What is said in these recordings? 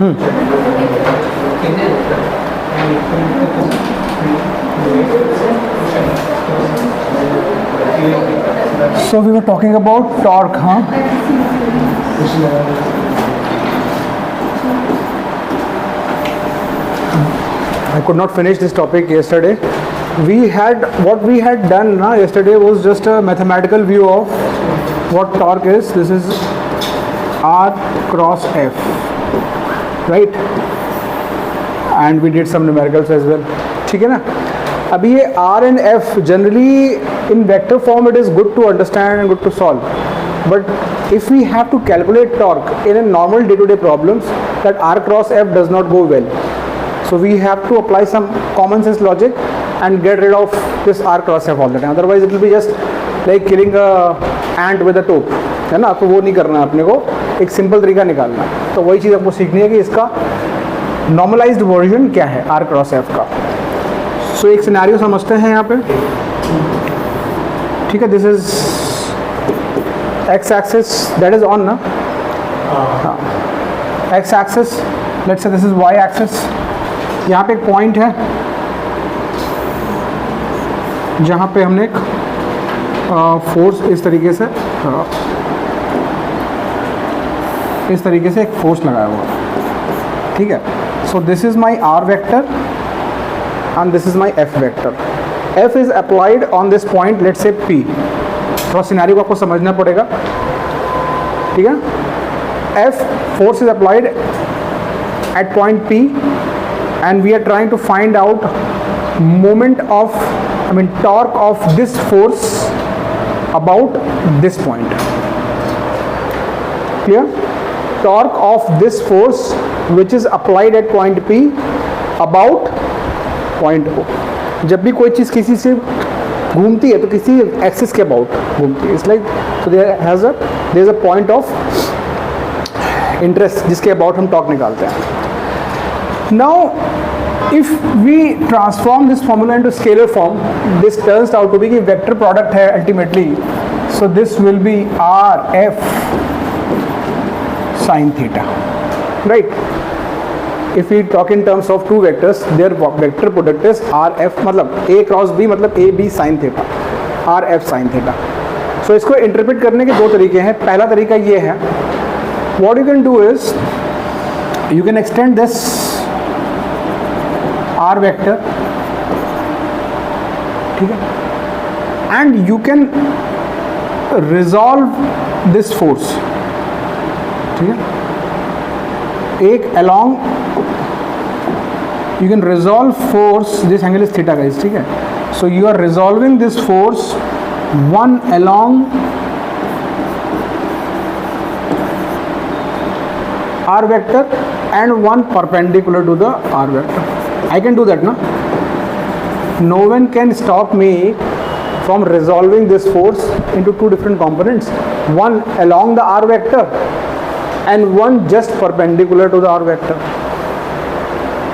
So we were talking about torque, huh? I could not finish this topic yesterday. What we had done yesterday was just a mathematical view of what torque is. This is R cross F, right? And we did some numericals as well. ठीक है ना? अभी ये R and F generally in vector form it is good to understand and good to solve. But if we have to calculate torque in a normal day-to-day problems, that R cross F does not go well. So we have to apply some common sense logic and get rid of this R cross F all the time. Otherwise it will be just like killing a ant with a top, है ना? तो वो नहीं करना है अपने को, एक सिंपल तरीका निकालना है. तो वही चीज़ आपको सीखनी है कि इसका नॉर्मलाइज्ड वर्जन क्या है R cross F का. सो एक सिनेरियो समझते हैं यहाँ पे. ठीक है, this is X axis that is on ना. हाँ, X axis, let's say this is Y axis. यहाँ पे एक पॉइंट है जहाँ पे हमने एक फोर्स इस तरीके से एक फोर्स लगाया हुआ. ठीक है, so this is my R vector and this is my F vector. F is applied on this point, let's say P. थोड़ा सिनेरियो को आपको समझना पड़ेगा. ठीक है, F force is applied at point P and we are trying to find out torque of this force about this point. Clear? Torque of this force which is applied at point P about point O. जब भी कोई चीज़ किसी से घूमती है तो किसी axis के अबाउट घूमती है. It's like so there is a point of interest जिसके अबाउट हम टॉर्क निकालते हैं. Now if we transform this formula into scalar form, this turns out to be कि वेक्टर प्रोडक्ट है ultimately. So this will be R F sine theta, right? If we talk in terms of two vectors, their vector product is RF, मतलब A cross B मतलब AB sin theta, RF sin theta. So इसको interpret करने के दो तरीके हैं. पहला तरीका ये है, what you can do is you can extend this R vector, ठीक है, and you can resolve this force. ठीक है, एक along you can resolve force, this angle is theta guys. ठीक है, so you are resolving this force one along R vector and one perpendicular to the R vector. I can do that, no? No one can stop me from resolving this force into two different components, one along the R vector and one just perpendicular to the R vector.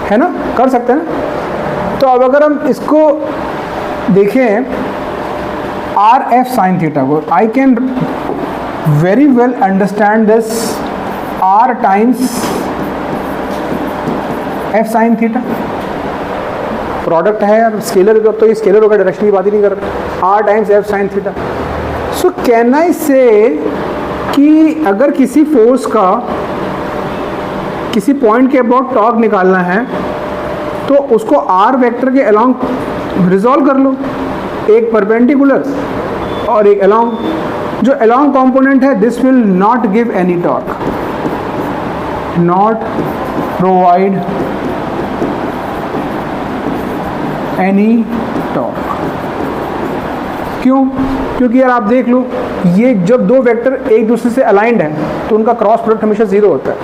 है ना, कर सकते हैं ना. तो अब अगर हम इसको देखें आर एफ साइन थीटा को, I can very well understand this R times F sine theta. Product है यार, स्केलर तो ये स्केलर होगा, डायरेक्शन की बात ही नहीं कर रहे. R times F sine theta. So can I say कि अगर किसी फोर्स का किसी पॉइंट के अबाउट टॉर्क निकालना है तो उसको आर वेक्टर के अलोंग रिजॉल्व कर लो, एक परपेंडिकुलर और एक अलोंग. जो अलोंग कंपोनेंट है this will not give any torque, not provide any torque. क्यों? क्योंकि यार आप देख लो, ये जब दो वेक्टर एक दूसरे से अलाइंड हैं तो उनका क्रॉस प्रोडक्ट हमेशा जीरो होता है.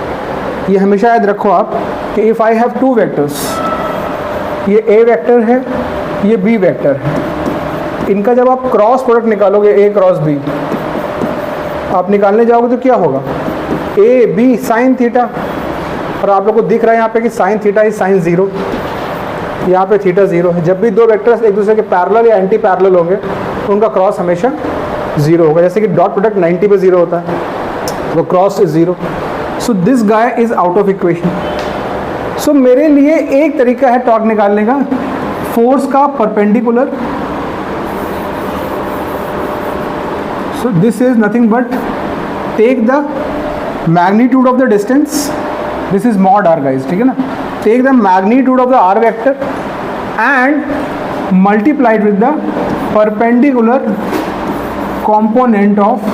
ये हमेशा याद रखो आप कि if I have two vectors, ये ए वेक्टर है, ये बी वेक्टर है, इनका जब आप क्रॉस प्रोडक्ट निकालोगे ए क्रॉस बी, आप निकालने जाओगे तो क्या होगा, ए बी साइन थीटा. और आप लोग को दिख रहा है यहाँ पे कि sine theta is sine zero, यहाँ पे थीटा जीरो है. जब भी दो वेक्टर्स एक दूसरे के पैरेलल या एंटी पैरेलल होंगे तो उनका क्रॉस हमेशा जीरो होगा. जैसे कि डॉट प्रोडक्ट 90 पे जीरो होता है, वो cross is zero. So this guy is out of equation. सो मेरे लिए एक तरीका है टॉर्क निकालने का, फोर्स का perpendicular. So this is nothing but take the magnitude of the distance, this is mod r guys, ठीक है ना. Take the magnitude of the r vector and multiplied with the perpendicular component of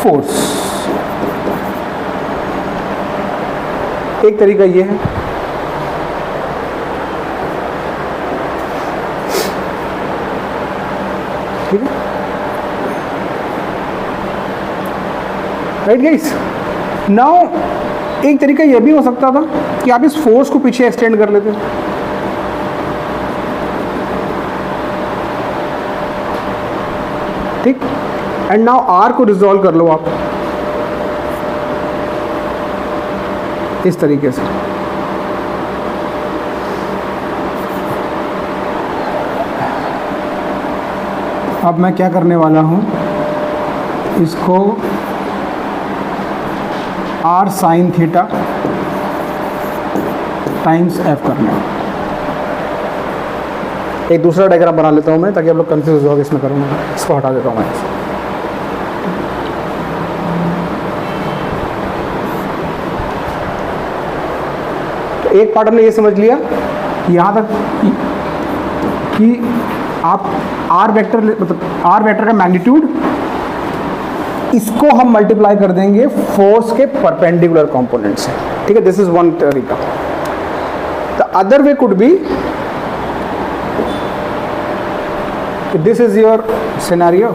force. एक तरीका ये है. ठीक है, right guys. Now एक तरीका ये भी हो सकता था कि आप इस फोर्स को पीछे एक्सटेंड कर लेते. ठीक, एंड नाउ आर को रिजॉल्व कर लो आप इस तरीके से. अब मैं क्या करने वाला हूं, इसको r sine theta times f करना है. एक दूसरा डायग्राम बना लेता हूँ मैं, ताकि आप लोग कंफ्यूज हो, इसमें करूँगा. इसको हटा देता हूँ मैं. तो एक पार्ट हमने ये समझ लिया यहाँ तक कि आप आर वेक्टर, मतलब आर वेक्टर का मैग्नीट्यूड, इसको हम मल्टीप्लाई कर देंगे फोर्स के परपेंडिकुलर कंपोनेंट से. ठीक है, दिस इज वन तरीका. The other way could be, this is your scenario.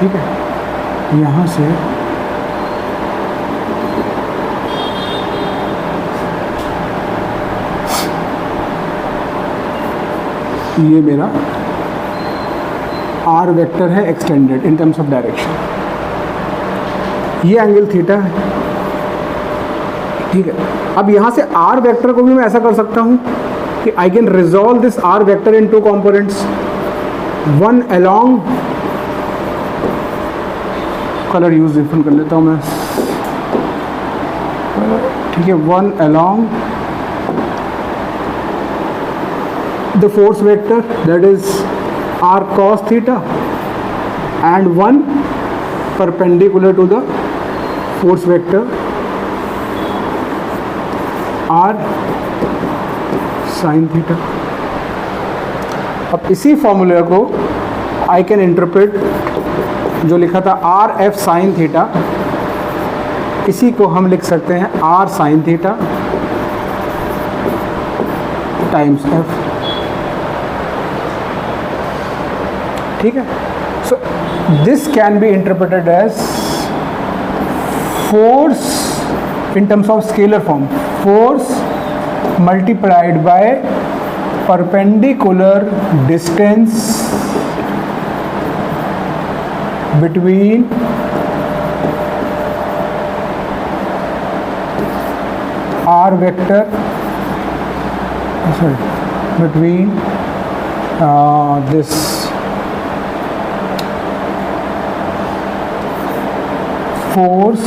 ठीक है, यहाँ से ये मेरा आर वेक्टर है extended in terms of direction. ये एंगल थीटा है. ठीक है, अब यहाँ से आर वेक्टर को भी मैं ऐसा कर सकता हूँ कि I can resolve this r vector in two components. One along, colour use different कर लेता हूँ मैं. ठीक है, one along the force vector that is r cos theta and one perpendicular to the force vector r sin theta. अब इसी फॉर्मूले को I can interpret, जो लिखा था r f sin theta, इसी को हम लिख सकते हैं r sin theta times f. ठीक है, so this can be interpreted as force in terms of scalar form, force multiplied by perpendicular distance between r vector, sorry, between this force,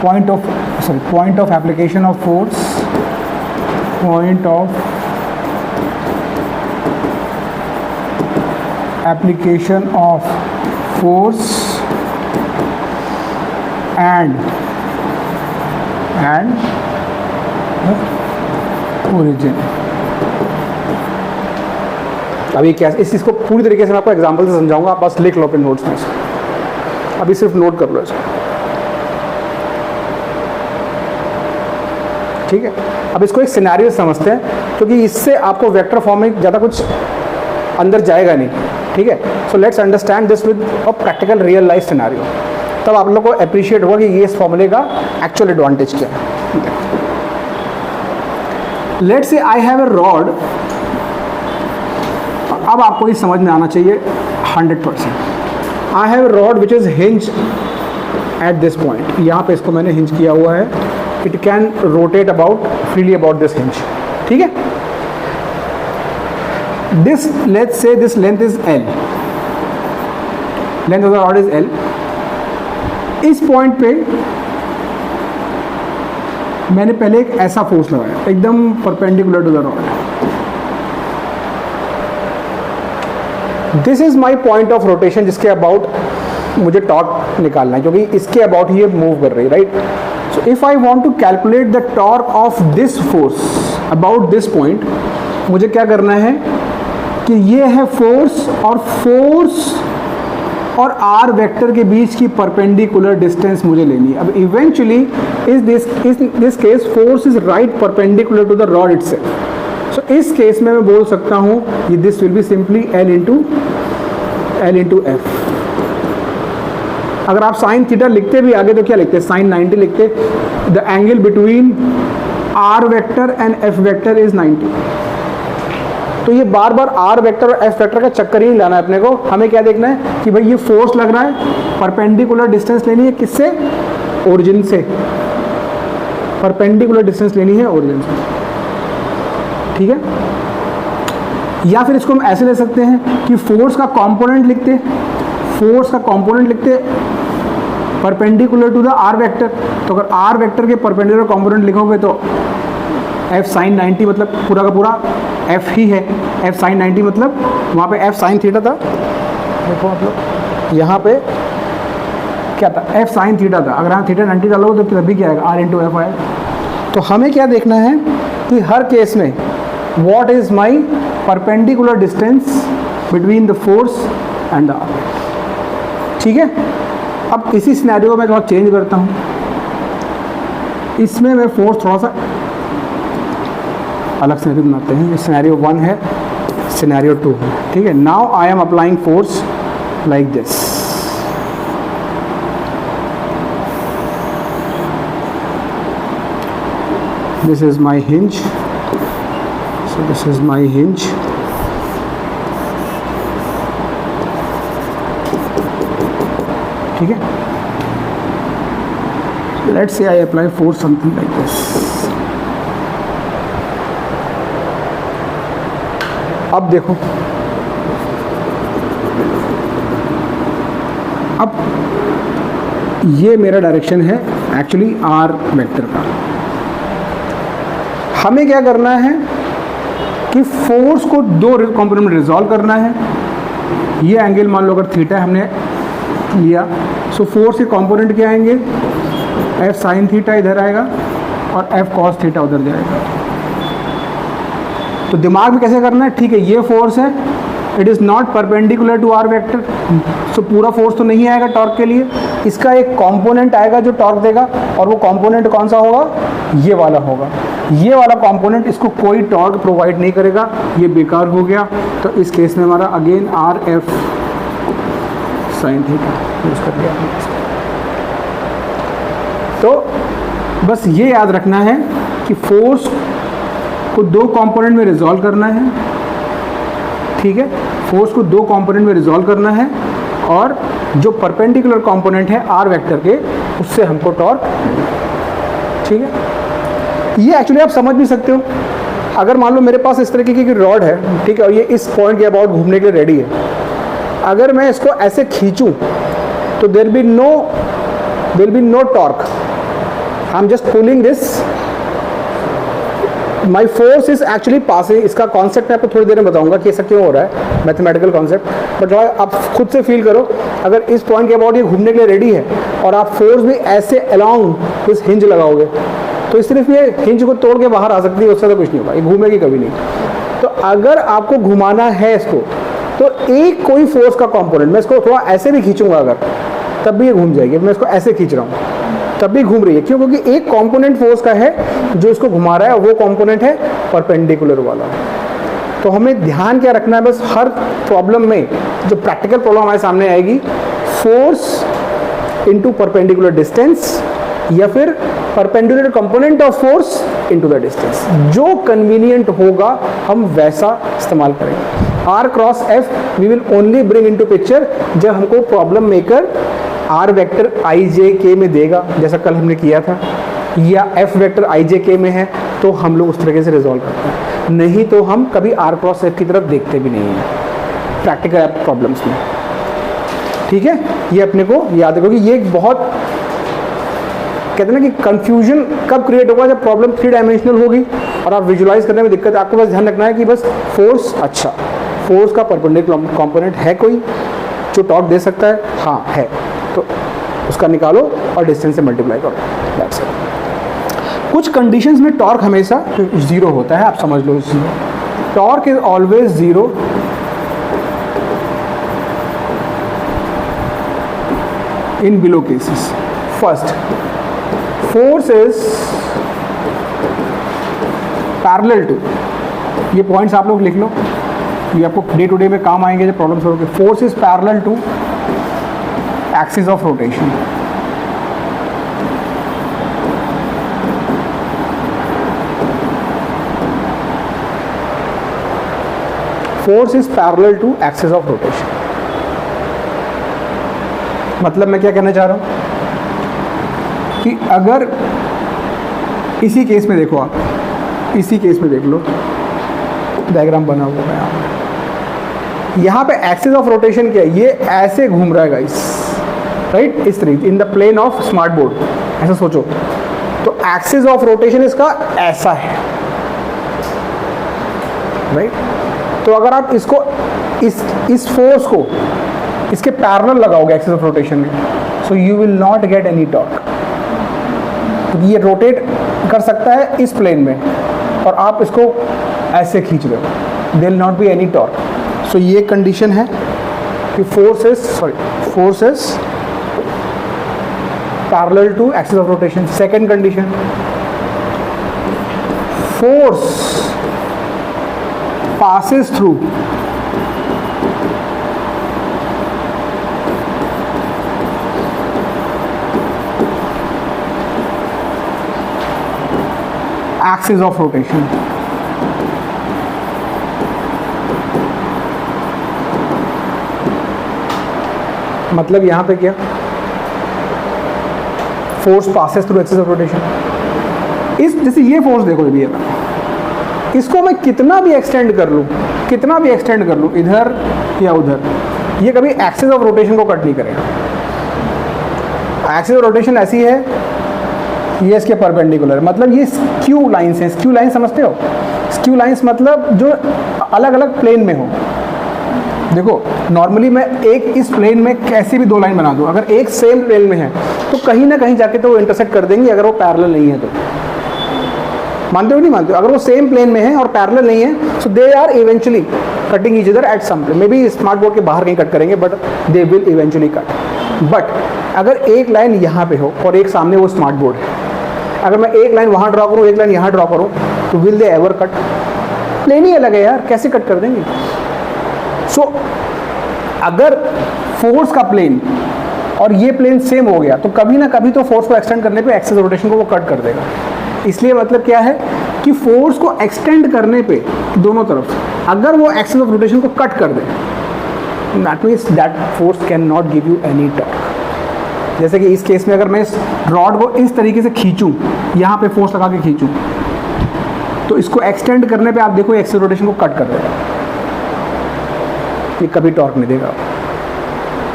point of application of force, point of application of force and origin. अभी क्या इस चीज़ को पूरी तरीके से मैं आपको example से समझाऊंगा, आप बस लिख लो अपने नोट्स में. अभी सिर्फ नोट कर लो इसको. ठीक है, अब इसको एक सिनेरियो समझते हैं, क्योंकि इससे आपको वेक्टर फॉर्म में ज़्यादा कुछ अंदर जाएगा नहीं. ठीक है, so let's understand this with a practical real life scenario. तब आप लोगों को अप्रिशिएट होगा कि ये इस फॉर्मूले का एक्चुअल एडवांटेज क्या है. Let's say I have a rod. अब आपको ये समझ में आना चाहिए 100%. I have a rod which is hinged at this point, यहाँ पे इसको मैंने हिंज किया हुआ है, it can rotate about freely about this hinge, ठीक है। This let's say this length is L, length of the rod is L। इस पॉइंट पे मैंने पहले एक ऐसा फोर्स लगाया एकदम perpendicular to the rod. This is my point of rotation जिसके अबाउट मुझे टॉर्क निकालना है, क्योंकि इसके अबाउट ही ये मूव कर रही है, right. So if I want to calculate the torque of this force about this point, मुझे क्या करना है कि ये है फोर्स और आर वेक्टर के बीच की परपेंडिकुलर डिस्टेंस मुझे लेनी है। अब इवेंचुअली इस this case force is right perpendicular to the rod itself. So इस केस में मैं बोल सकता हूँ कि this will be simply L into F। अगर आप साइन थीटा लिखते भी आगे तो क्या लिखते हैं, साइन 90 लिखते। The angle between r vector and f vector is 90। तो ये बार बार आर वेक्टर और एफ वेक्टर का चक्कर ही लाना है अपने को। हमें क्या देखना है कि भाई ये फोर्स लग रहा है, परपेंडिकुलर डिस्टेंस लेनी है किससे, ओरिजिन से, परपेंडिकुलर डिस्टेंस लेनी है ओरिजिन से, ठीक है। या फिर इसको हम ऐसे ले सकते हैं कि फोर्स का कंपोनेंट लिखते perpendicular to the r vector. तो अगर आर वेक्टर के परपेंडिकुलर कंपोनेंट लिखोगे तो एफ साइन 90 मतलब पूरा का पूरा एफ ही है। एफ साइन 90 मतलब वहाँ पे एफ साइन थीटा था, देखो आप लोग यहाँ पे क्या था, एफ साइन थीटा था। अगर यहाँ थीटा 90 डालोगे तो तभी क्या आएगा, आर इंटू एफ आएगा। तो हमें क्या देखना है कि हर केस में what is my perpendicular distance between the force and the r, ठीक है। अब इसी सिनेरियो को मैं थोड़ा चेंज करता हूँ, इसमें मैं फोर्स थोड़ा सा अलग सिनेरियो बनाते हैं। ये सिनेरियो 1 है, सिनेरियो 2 है, ठीक है। Now I am applying force like this. This is my hinge, so this is my hinge, ठीक है। Let's say I apply force something like this. अब देखो, अब ये मेरा डायरेक्शन है एक्चुअली आर वेक्टर का। हमें क्या करना है कि फोर्स को दो कंपोनेंट में रिजॉल्व करना है। ये एंगल मान लो अगर थीटा हमने लिया, सो फोर्स के कंपोनेंट क्या आएंगे, एफ साइन थीटा इधर आएगा और एफ कॉस थीटा उधर जाएगा। तो दिमाग में कैसे करना है, ठीक है ये फोर्स है, it is not perpendicular to R vector, so पूरा फोर्स तो नहीं आएगा टॉर्क के लिए, इसका एक कंपोनेंट आएगा जो टॉर्क देगा, और वो कंपोनेंट कौन सा होगा, ये वाला होगा। ये वाला कंपोनेंट इसको कोई टॉर्क प्रोवाइड नहीं करेगा, ये बेकार हो गया। तो इस केस में हमारा again are F sine theta use कर दिया। तो बस ये याद रखना है कि फोर्स को दो कंपोनेंट में रिजॉल्व करना है, ठीक है। फोर्स को दो कंपोनेंट में रिजॉल्व करना है, और जो परपेंडिकुलर कंपोनेंट है आर वेक्टर के, उससे हमको टॉर्क, ठीक है। ये एक्चुअली आप समझ भी सकते हो। अगर मान लो मेरे पास इस तरीके की रॉड है, ठीक है, और ये इस पॉइंट के अबाउट घूमने के लिए रेडी है। अगर मैं इसको ऐसे खींचूं तो there be no torque, I am just pulling this, my force is actually passing. इसका कॉन्सेप्ट मैं आपको थोड़ी देर में बताऊंगा कि ऐसा क्यों हो रहा है, मैथमेटिकल कॉन्सेप्ट, बट थोड़ा आप खुद से फील करो। अगर इस पॉइंट के अबाउट ये घूमने के लिए रेडी है और आप फोर्स भी ऐसे अलोंग इस हिंज लगाओगे, तो सिर्फ ये हिंज को तोड़ के बाहर आ सकती है, उससे तो कुछ नहीं होगा, ये घूमेगी कभी नहीं। तो अगर आपको घुमाना है इसको, तो एक कोई फोर्स का कंपोनेंट, मैं इसको थोड़ा ऐसे भी खींचूंगा अगर, तब भी ये घूम जाएगी। मैं इसको ऐसे खींच रहा हूँ तब भी घूम रही है, क्यों, क्योंकि एक कंपोनेंट फोर्स का है जो इसको घुमा रहा है, वो कंपोनेंट है परपेंडिकुलर वाला। तो हमें ध्यान क्या रखना है, बस हर प्रॉब्लम में जो प्रैक्टिकल प्रॉब्लम हमारे सामने आएगी, फोर्स इनटू परपेंडिकुलर डिस्टेंस, या फिर perpendicular component of force into the distance, जो कन्वीनियंट होगा हम वैसा इस्तेमाल करेंगे। R cross f we will only bring into picture जब हमको problem maker r vector i j k में देगा जैसा कल हमने किया था, या F vector i j k में है, तो हम लोग उस तरीके से रिजॉल्व करते हैं। नहीं तो हम कभी आर क्रॉस एफ की तरफ देखते भी नहीं हैं प्रैक्टिकल प्रॉब्लम्स में। ठीक है, ये अपने को याद रखो कि ये एक बहुत कहते हैं ना कि कंफ्यूजन कब क्रिएट होगा, जब प्रॉब्लम 3 डायमेंशनल होगी और आप विजुलाइज करने में दिक्कत है। आपको बस ध्यान रखना है कि बस फोर्स, अच्छा फोर्स का परपेंडिकुलर कंपोनेंट है कोई जो टॉर्क दे सकता है, हाँ है, तो उसका निकालो और डिस्टेंस से मल्टीप्लाई करो, दैट्स इट। कुछ कंडीशंस में टॉर्क हमेशा 0 होता है, आप समझ लो इस torque is always 0 in below cases. First, force is parallel to, ये पॉइंट्स आप लोग लिख लो, ये आपको डे टू डे में काम आएंगे जब प्रॉब्लम सॉल्व करोगे। Force is parallel to axis of rotation. Force is parallel to axis of rotation. मतलब मैं क्या कहना चाह रहा हूं कि अगर इसी केस में देखो, आप इसी केस में देख लो, डायग्राम बना हुआ है यहाँ पे एक्सिस ऑफ रोटेशन क्या है, ये ऐसे घूम रहा है गाइस, राइट, इस तरीके in the plane of smart board, ऐसा सोचो। तो एक्सिस ऑफ रोटेशन इसका ऐसा है, राइट। तो अगर आप इसको इस फोर्स को इसके पैरेलल लगाओगे एक्सिस ऑफ रोटेशन में, so you will not get any torque, क्योंकि ये रोटेट कर सकता है इस प्लेन में और आप इसको ऐसे खींच रहे हो, there will not be any torque. So ये कंडीशन है कि force is parallel to axis of rotation. Second condition, force passes through axis of rotation। मतलब यहां पे क्या, force passes through axis of rotation. इस जैसे ये फोर्स देखो, ये इसको मैं कितना भी एक्सटेंड कर लूँ, इधर या उधर, ये कभी एक्सिस ऑफ रोटेशन को कट नहीं करेगा। एक्सिस ऑफ रोटेशन ऐसी है, ये इसके परपेंडिकुलर, मतलब ये स्क्यू लाइंस हैं। स्क्यू लाइन समझते हो? स्क्यू लाइंस मतलब जो अलग अलग प्लेन में हो। देखो नॉर्मली मैं एक इस प्लेन में कैसी भी 2 लाइन बना दूँ, अगर एक सेम प्लेन में है तो कहीं ना कहीं जाके तो वो इंटरसेक्ट कर देंगी, अगर वो पैरेलल नहीं है तो। मानते हो नहीं मानते हो? अगर वो सेम प्लेन में है और पैरेलल नहीं है, so they are eventually cutting each other at some plane. May be smart board के बाहर कहीं कट करेंगे, but they will eventually cut. But अगर एक लाइन यहाँ पे हो और एक सामने वो स्मार्ट बोर्ड है, अगर मैं एक लाइन वहाँ ड्रॉ करूँ, एक लाइन यहाँ ड्रॉ करूँ, तो will they ever cut? Plane ही अलग है यार, कैसे कट कर देंगे? सो अगर फोर्स का प्लेन और ये प्लेन सेम हो गया, तो कभी ना कभी तो फोर्स को एक्सटेंड करने पे एक्सिस ऑफ रोटेशन को वो कट कर देगा। इसलिए मतलब क्या है कि फोर्स को एक्सटेंड करने पे दोनों तरफ अगर वो एक्सिस ऑफ रोटेशन को कट कर दे, that means that force can not give you any torque. जैसे कि इस केस में अगर मैं इस रॉड को इस तरीके से खींचूं, यहाँ पे फोर्स लगा के खींचूं, तो इसको एक्सटेंड करने पे आप देखो एक्सिस ऑफ रोटेशन को कट कर देगा, ये कभी टॉर्क नहीं देगा।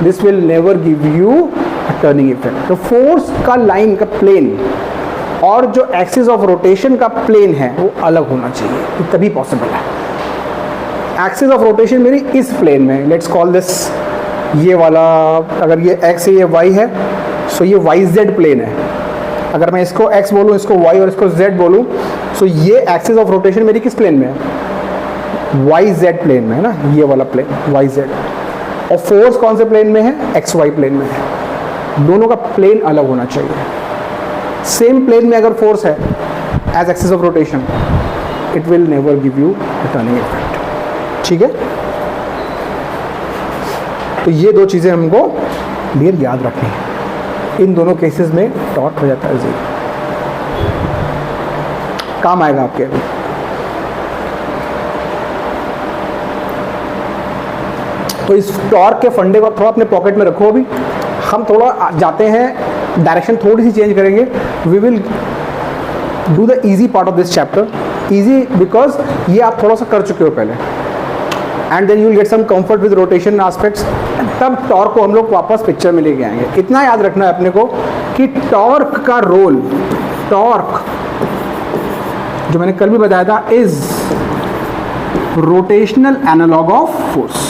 This will never give you turning effect. तो फोर्स का लाइन का प्लेन और जो एक्सिस ऑफ रोटेशन का प्लेन है वो अलग होना चाहिए, तो तभी पॉसिबल है। एक्सिस ऑफ रोटेशन मेरी इस प्लेन में, लेट्स कॉल दिस, ये वाला अगर ये एक्स है ये वाई है, सो ये वाई जेड प्लेन है। अगर मैं इसको एक्स बोलूँ, इसको वाई और इसको जेड बोलूँ, सो ये एक्सिस ऑफ रोटेशन मेरी किस प्लेन में है? वाई जेड प्लेन में है ना, ये वाला प्लेन वाई जेड। और फोर्स कौन से प्लेन में है? एक्स वाई प्लेन में है। दोनों का प्लेन अलग होना चाहिए। सेम प्लेन में अगर फोर्स है as axis of rotation, it will never give you turning effect. ठीक है, तो ये 2 चीजें हमको डियर याद रखनी है। इन दोनों केसेस में टॉर्क हो जाता है 0, काम आएगा आपके। तो इस टॉर्क के फंडे को थोड़ा अपने पॉकेट में रखो अभी, हम थोड़ा जाते हैं, डायरेक्शन थोड़ी सी चेंज करेंगे. We will do the easy part of this chapter. Easy because ये आप थोड़ा सा कर चुके हो पहले, and then you will get some comfort with rotation aspects. तब टॉर्क को हम लोग वापस पिक्चर में लेके आएंगे. इतना याद रखना है अपने को कि टॉर्क का रोल, टॉर्क जो मैंने कल भी बताया था, is rotational analogue of force.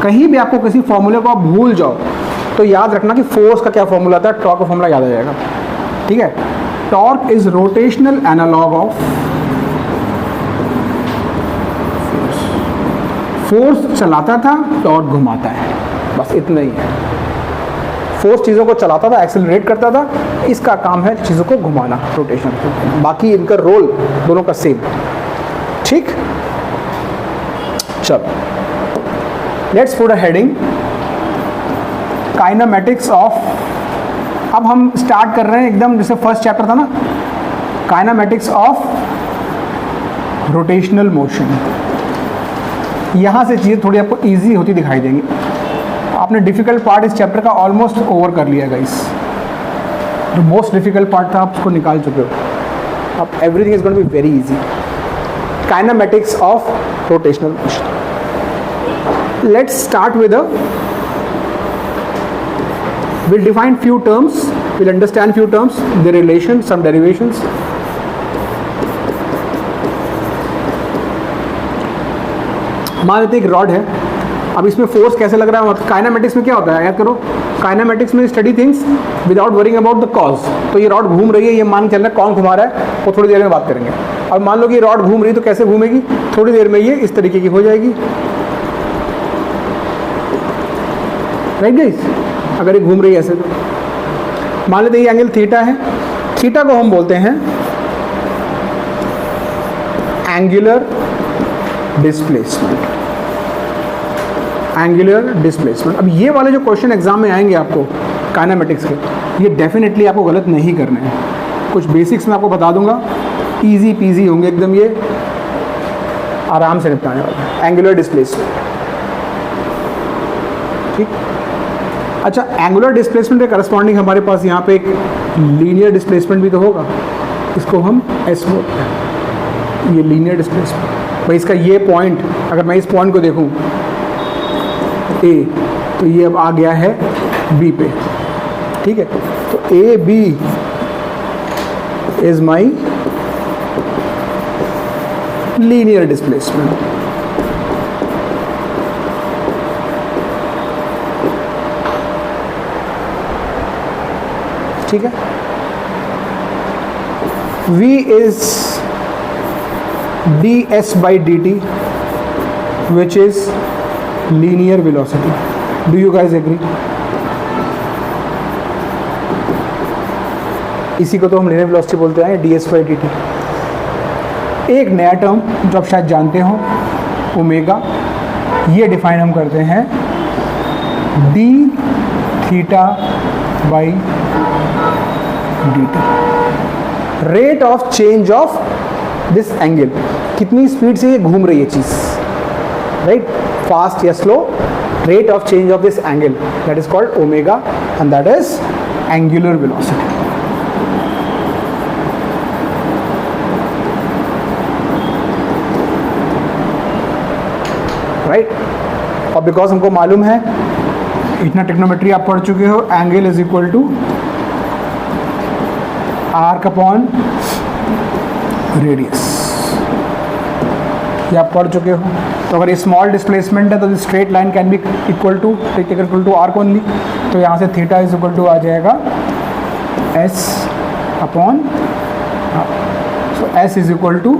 कहीं भी आपको किसी फॉर्मूले को आप भूल जाओ तो याद रखना कि फोर्स का क्या फॉर्मूला था, टॉर्क का फॉर्मूला याद आ जाएगा. ठीक है. Torque is rotational analogue of force. चलाता था, टॉर्क घुमाता है, बस इतना ही है. फोर्स चीज़ों को चलाता था, एक्सेलरेट करता था, इसका काम है चीज़ों को घुमाना, रोटेशन. बाकी इनका रोल दोनों का सेम. ठीक. चलो, let's put a heading, kinematics of. अब हम स्टार्ट कर रहे हैं एकदम जैसे फर्स्ट चैप्टर था ना, काइनेमेटिक्स ऑफ रोटेशनल मोशन. यहाँ से चीज़ें थोड़ी आपको इजी होती दिखाई देंगी. आपने डिफिकल्ट पार्ट इस चैप्टर का ऑलमोस्ट ओवर कर लिया गाइस. जो मोस्ट डिफिकल्ट पार्ट था आप उसको निकाल चुके हो. अब everything is going to be very easy. Kinematics of rotational motion. Let's start with we'll define few terms, we'll understand few terms, their relation, some derivations. मान लेते एक रॉड है. अब इसमें फोर्स कैसे लग रहा है. काइनेमेटिक्स में क्या होता है, याद करो. काइनेमेटिक्स में study things without worrying about the cause. तो ये रॉड घूम रही है, ये मान के चल रहा है कौन घुमा रहा है, वो थोड़ी देर में बात करेंगे. अब मान लो कि रॉड घूम रही है तो कैसे घूमेगी, थोड़ी देर में ये इस तरीके की हो जाएगी. Right guys. अगर ये घूम रही है ऐसे तो मान लेते हैं ये एंगल थीटा है. थीटा को हम बोलते हैं एंगुलर डिस्प्लेसमेंट. Angular displacement. अब ये वाले जो क्वेश्चन एग्जाम में आएंगे आपको काइनेमेटिक्स के, ये डेफिनेटली आपको गलत नहीं करने हैं. कुछ बेसिक्स मैं आपको बता दूंगा, इजी पीजी होंगे एकदम, ये आराम से निपटाने वाले. Angular displacement. ठीक. अच्छा, एंगुलर डिस्प्लेसमेंट के करस्पॉन्डिंग हमारे पास यहाँ पे एक लीनियर डिस्प्लेसमेंट भी तो होगा. इसको हम एस बोलते हैं. ये लीनियर डिस्प्लेसमेंट. भाई इसका ये पॉइंट, अगर मैं इस पॉइंट को देखूँ ए, तो ये अब आ गया है बी पे. ठीक है. तो A B is my linear displacement. ठीक है. V is ds by dt, which is linear velocity. Do you guys agree? इसी को तो हम linear velocity बोलते हैं, ds by dt. एक नया टर्म जो आप शायद जानते हो, ओमेगा. ये डिफाइन हम करते हैं d theta by dt. Rate of change of this angle, कितनी स्पीड से ये घूम रही है चीज, राइट, फास्ट या slow. Rate of change of this angle, that is called omega, and that is angular velocity. Right. और बिकॉज हमको मालूम है, इतना टेक्नोमेट्री आप पढ़ चुके हो, angle is equal to arc upon radius, ये आप पढ़ चुके हो. तो अगर ये स्मॉल डिस्प्लेसमेंट है तो straight line can be equal to arc only. तो यहाँ से थीटा इज इक्वल टू आ जाएगा S upon, so S is equal to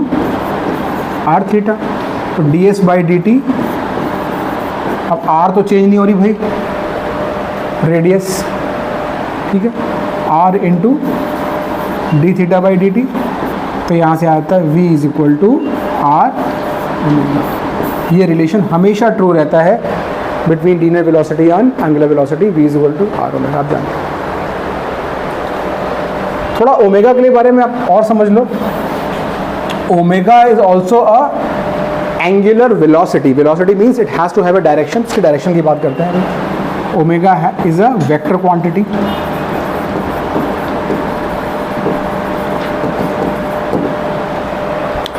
R theta. तो D S by D T. अब आर तो चेंज नहीं हो रही भाई, रेडियस. ठीक है. R into D theta by D T. तो यहाँ से आता है v is equal to R. ये रिलेशन हमेशा ट्रू रहता है between linear velocity and angular velocity. v is equal to are omega. आप जानते हैं. थोड़ा ओमेगा के लिए बारे में आप और समझ लो. Omega is also a angular velocity. Velocity means it has to have a direction. इसकी डायरेक्शन की बात करते हैं. Omega is a vector quantity,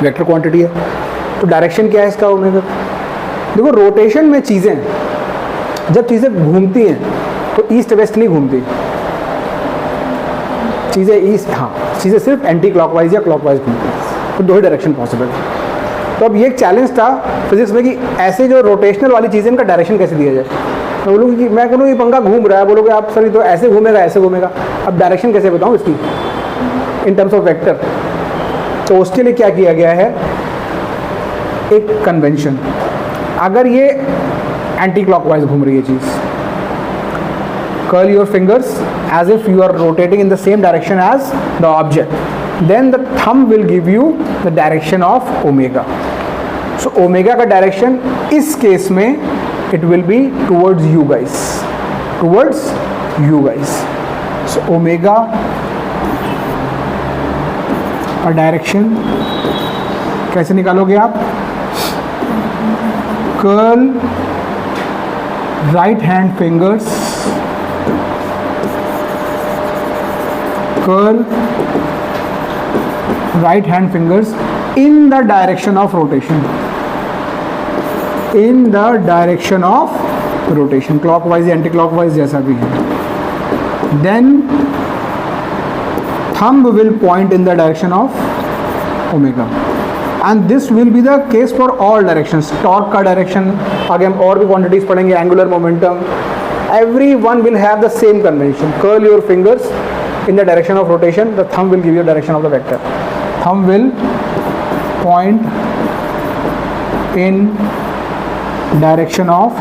vector quantity है। तो डायरेक्शन क्या है इसका ओमेगा? देखो रोटेशन में चीज़ें, जब चीज़ें घूमती हैं तो ईस्ट वेस्ट नहीं घूमती, चीज़ें ईस्ट, हाँ चीज़ें सिर्फ एंटी क्लॉकवाइज या क्लॉकवाइज घूमती हैं, तो दो ही डायरेक्शन पॉसिबल है। तो अब ये एक चैलेंज था फिजिक्स में कि ऐसे जो रोटेशनल वाली चीज़ें इनका डायरेक्शन कैसे दिया जाए। मैं बोलूँगी कि मैं कहूँ ये पंखा घूम रहा है, बोलोगे आप सर ये तो ऐसे घूमेगा ऐसे घूमेगा, अब डायरेक्शन कैसे बताऊँ इसकी इन टर्म्स ऑफ वेक्टर। तो उसके लिए क्या किया गया है, एक कन्वेंशन, अगर ये एंटी क्लॉकवाइज घूम रही है चीज़, curl your fingers as if you are rotating in the same direction as the object, then the thumb will give you the direction of omega. So omega का डायरेक्शन इस case में it will be towards you guys, towards you guys. So omega का direction कैसे निकालोगे आप? curl right hand fingers, curl right hand fingers in the direction of rotation, in the direction of rotation, clockwise या anti-clockwise जैसा भी है. Then thumb will point in the direction of omega, and this will be the case for all directions. Torque का direction, आगे हम और भी quantities पढ़ेंगे, angular momentum, everyone will have the same convention. Curl your fingers in the direction of rotation, the thumb will give you the direction of the vector. Thumb will point in direction of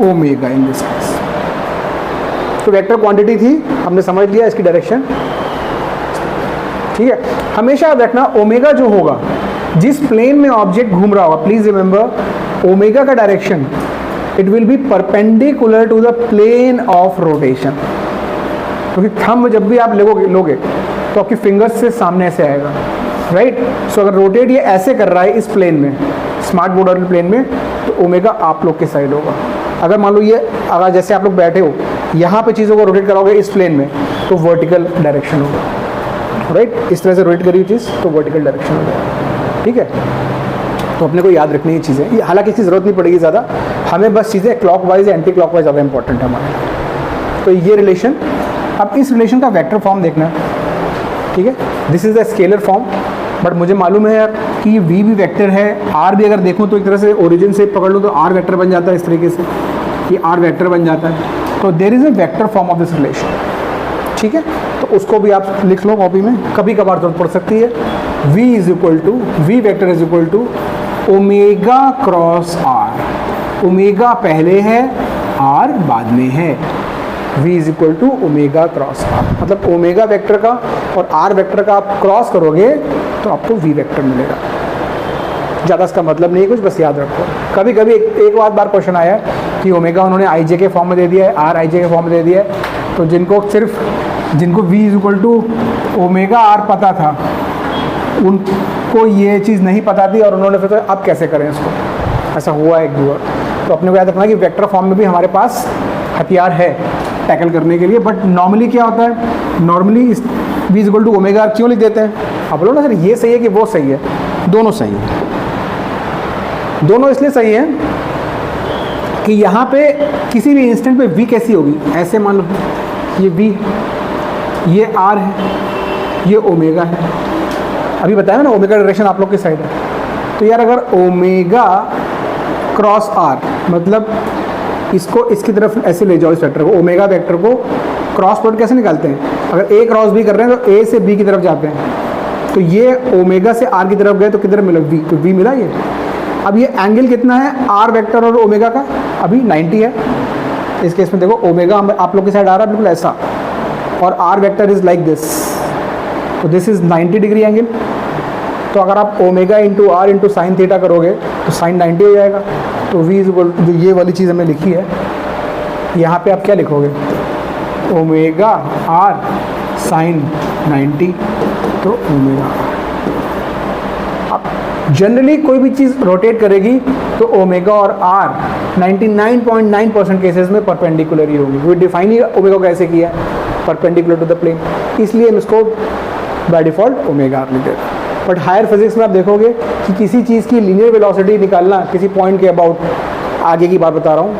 omega in this case. तो vector quantity थी, हमने समझ लिया इसकी direction, ठीक है। हमेशा रखना ओमेगा जो होगा, जिस प्लेन में ऑब्जेक्ट घूम रहा होगा, प्लीज रिमेंबर ओमेगा का direction it will be perpendicular to the plane of rotation. क्योंकि थंब जब भी आप लोगे तो आपकी फिंगर्स से सामने से आएगा, राइट। सो अगर रोटेट ये ऐसे कर रहा है इस प्लेन में, स्मार्ट बोर्ड वाले प्लेन में, तो ओमेगा आप लोग के साइड होगा। अगर मान लो ये, अगर जैसे आप लोग बैठे हो यहाँ पे चीज़ों को रोटेट कराओगे इस प्लेन में, तो वर्टिकल डायरेक्शन होगा, राइट। इस तरह से रोटेट करी हुई चीज़ तो वर्टिकल डायरेक्शन हो जाएगा, ठीक है। तो अपने को याद रखनी ये चीज़ें, हालांकि इसकी ज़रूरत नहीं पड़ेगी ज़्यादा, हमें बस चीज़ें क्लॉकवाइज या एंटी क्लॉकवाइज ज़्यादा इंपॉर्टेंट है हमारे। तो ये रिलेशन, अब इस रिलेशन का वेक्टर फॉर्म देखना, ठीक है। This is the scalar form, but मुझे मालूम है कि v भी वेक्टर है, r भी अगर देखूँ तो एक तरह से ओरिजिन से पकड़ लूँ तो r वेक्टर बन जाता है, इस तरीके से कि r वेक्टर बन जाता है। तो there is a vector form of this relation, ठीक है। तो उसको भी आप लिख लो कॉपी में, कभी कभार जरूरत पड़ सकती है। v vector is equal to omega cross r, omega पहले है r बाद में है, v is equal to omega cross r, मतलब ओमेगा वेक्टर का और r वेक्टर का आप क्रॉस करोगे तो आपको v वेक्टर मिलेगा। ज़्यादा इसका मतलब नहीं है कुछ, बस याद रखो। कभी कभी एक बार क्वेश्चन आया है कि ओमेगा उन्होंने आई जे के फॉर्म में दे दिया है, r आई जे के फॉर्म में दे दिया है, तो जिनको v is equal to omega r पता था उनको ये चीज़ नहीं पता थी, और उन्होंने फिर तो अब कैसे करें इसको, ऐसा हुआ एक दो बार। तो अपने को याद रखना कि वेक्टर फॉर्म में भी हमारे पास हथियार है टैकल करने के लिए। बट नॉर्मली क्या होता है, नॉर्मली इस v is equal to omega r क्यों लिख देते हैं? आप बोलो ना सर ये सही है कि वो सही है, दोनों सही है। दोनों इसलिए सही है कि यहाँ पे किसी भी इंस्टेंट पे v कैसी होगी, ऐसे मान लो ये v, ये r है, ये ओमेगा है। अभी बताया ना ओमेगा डायरेक्शन आप लोग की साइड है। तो यार अगर ओमेगा क्रॉस r, मतलब इसको इसकी तरफ ऐसे ले जाओ, इस वेक्टर को, ओमेगा वेक्टर को क्रॉस प्रोडक्ट कैसे निकालते हैं? अगर a क्रॉस b कर रहे हैं तो a से b की तरफ जाते हैं, तो ये ओमेगा से r की तरफ गए तो किधर मिला v, तो v मिला ये। अब ये एंगल कितना है r वेक्टर और ओमेगा का? अभी 90 है। इस केस में देखो ओमेगा आप लोग की साइड आ रहा है बिल्कुल ऐसा, और r vector is like this, तो दिस इज 90 डिग्री एंगल। तो अगर आप omega into r into sine theta करोगे तो साइन 90 हो जाएगा। तो v जो ये वाली चीज़ हमने लिखी है, यहाँ पे आप क्या लिखोगे, ओमेगा r साइन 90, तो ओमेगा। अब जनरली कोई भी चीज़ रोटेट करेगी तो ओमेगा और आर 99.9% केसेस में परपेंडिकुलर ही होगी। वो डिफाइन ही ओमेगा कैसे किया है, परपेंडिकुलर टू द प्लेन, इसलिए हम इसको बाय डिफॉल्ट ओमेगा आर लेते हैं। बट हायर फिजिक्स में आप देखोगे कि किसी चीज़ की लीनियर वेलोसिटी निकालना किसी पॉइंट के अबाउट, आगे की बात बता रहा हूँ,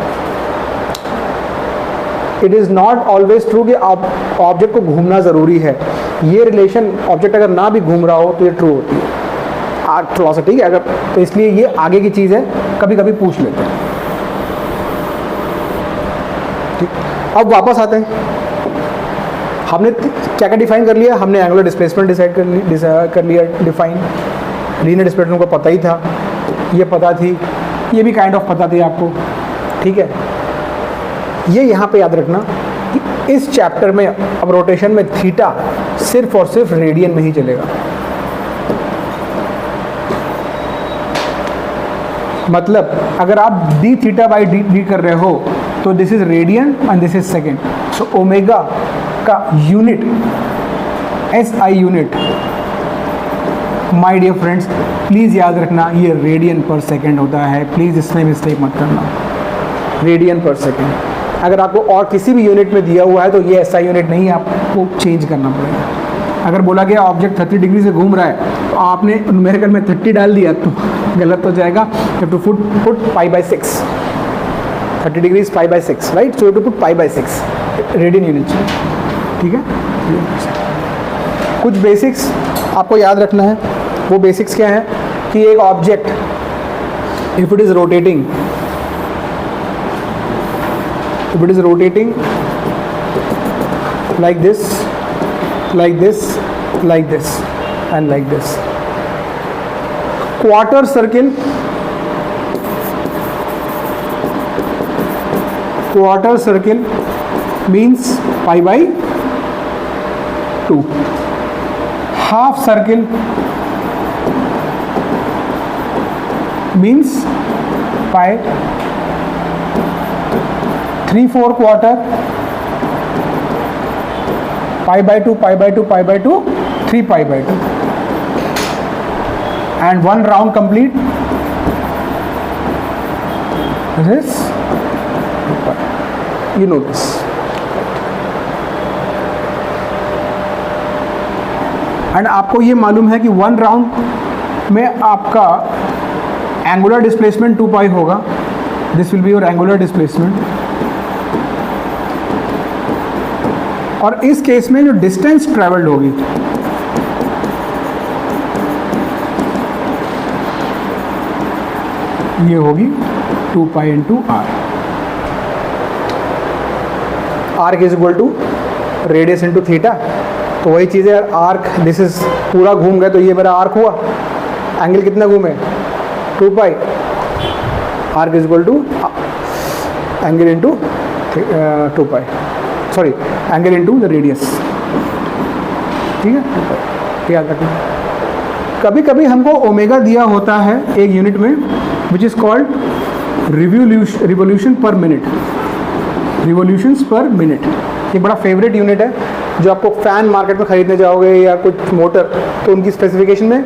it is not always true कि ऑब्जेक्ट को घूमना ज़रूरी है। ये रिलेशन ऑब्जेक्ट अगर ना भी घूम रहा हो तो ये ट्रू होती है, थोड़ा सा, ठीक है। अगर तो इसलिए ये आगे की चीज़ है, कभी कभी पूछ लेते हैं, ठीक। अब वापस आते हैं, हमने क्या क्या डिफाइन कर लिया, हमने एंगुलर डिस्प्लेसमेंट डिसाइड कर लिया डिफाइन, लीनियर डिस्प्लेसमेंट को पता ही था, ये पता थी, ये भी काइंड ऑफ पता थी आपको, ठीक है। ये यहाँ पे याद रखना कि इस चैप्टर में अब रोटेशन में थीटा सिर्फ और सिर्फ रेडियन में ही चलेगा। मतलब अगर आप डी थीटा बाई डी कर रहे हो तो this is radian and this is second. So omega का unit SI unit, my dear friends please याद रखना ये रेडियन पर सेकेंड होता है, प्लीज़ इसमें मिस्टेक मत करना, रेडियन पर सेकेंड। अगर आपको और किसी भी यूनिट में दिया हुआ है तो ये SI यूनिट नहीं, आपको चेंज करना पड़ेगा। अगर बोला गया ऑब्जेक्ट 30 डिग्री से घूम रहा है तो आपने न्यूमेरिकल में 30 डाल दिया तो गलत हो जाएगा। You have to put π/6, 30 degree is π/6, right. So you have to put π/6 radian unit, ठीक है। कुछ बेसिक्स आपको याद रखना है। वो बेसिक्स क्या है कि एक object if it is rotating, if it is rotating like this, like this, like this and like this, quarter circle means π/2, half circle means π, 3/4 quarter π/2, π/2, π/2, 3π/2 and one round complete, this is, you know this, and आपको ये मालूम है कि one round में आपका angular displacement 2π होगा, this will be your angular displacement. और इस केस में जो डिस्टेंस ट्रेवल्ड होगी ये होगी 2π × r, arc is equal to radius into theta. तो वही चीज़ है, आर्क दिस इज पूरा घूम गया तो ये मेरा आर्क हुआ, एंगल कितना घूमे 2π, arc is equal to angle into 2π, sorry angle into the radius, ठीक है, याद रखना। कभी कभी हमको ओमेगा दिया होता है एक यूनिट में which is called revolution per minute, revolutions per minute. ये बड़ा फेवरेट यूनिट है, जो आपको फैन मार्केट में खरीदने जाओगे या कुछ मोटर तो उनकी स्पेसिफिकेशन में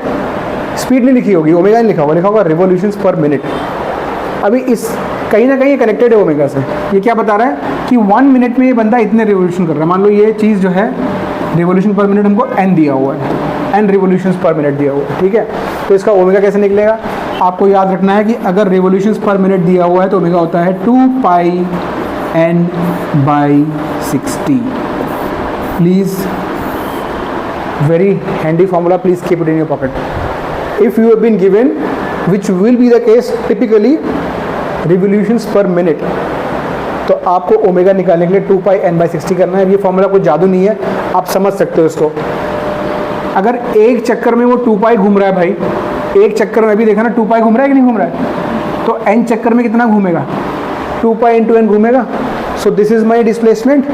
स्पीड नहीं लिखी होगी, ओमेगा नहीं लिखा होगा, लिखा होगा रिवोल्यूशंस पर मिनट। अभी इस कहीं ना कहीं ये कनेक्टेड है ओमेगा से। ये क्या बता रहा है कि 1 मिनट में ये बंदा इतने रिवोल्यूशन कर रहा है। मान लो ये चीज़ जो है रिवोल्यूशन पर मिनट हमको n दिया हुआ है, n रिवोल्यूशंस पर मिनट दिया हुआ है, ठीक है। तो इसका ओमेगा कैसे निकलेगा, आपको याद रखना है कि अगर रिवोल्यूशंस पर मिनट दिया हुआ है तो ओमेगा होता है 2π n/60। Please, very handy formula, please keep it in your pocket. If you have been given, which will be the case typically, revolutions per minute, तो आपको ओमेगा निकालने के लिए 2π n/60 करना है। ये फॉर्मूला कोई जादू नहीं है, आप समझ सकते हो इसको। अगर एक चक्कर में वो 2π घूम रहा है भाई, एक चक्कर में भी देखा ना 2π घूम रहा है कि नहीं घूम रहा है, तो n चक्कर में कितना घूमेगा, 2π × n घूमेगा। सो दिस इज माई डिस्प्लेसमेंट,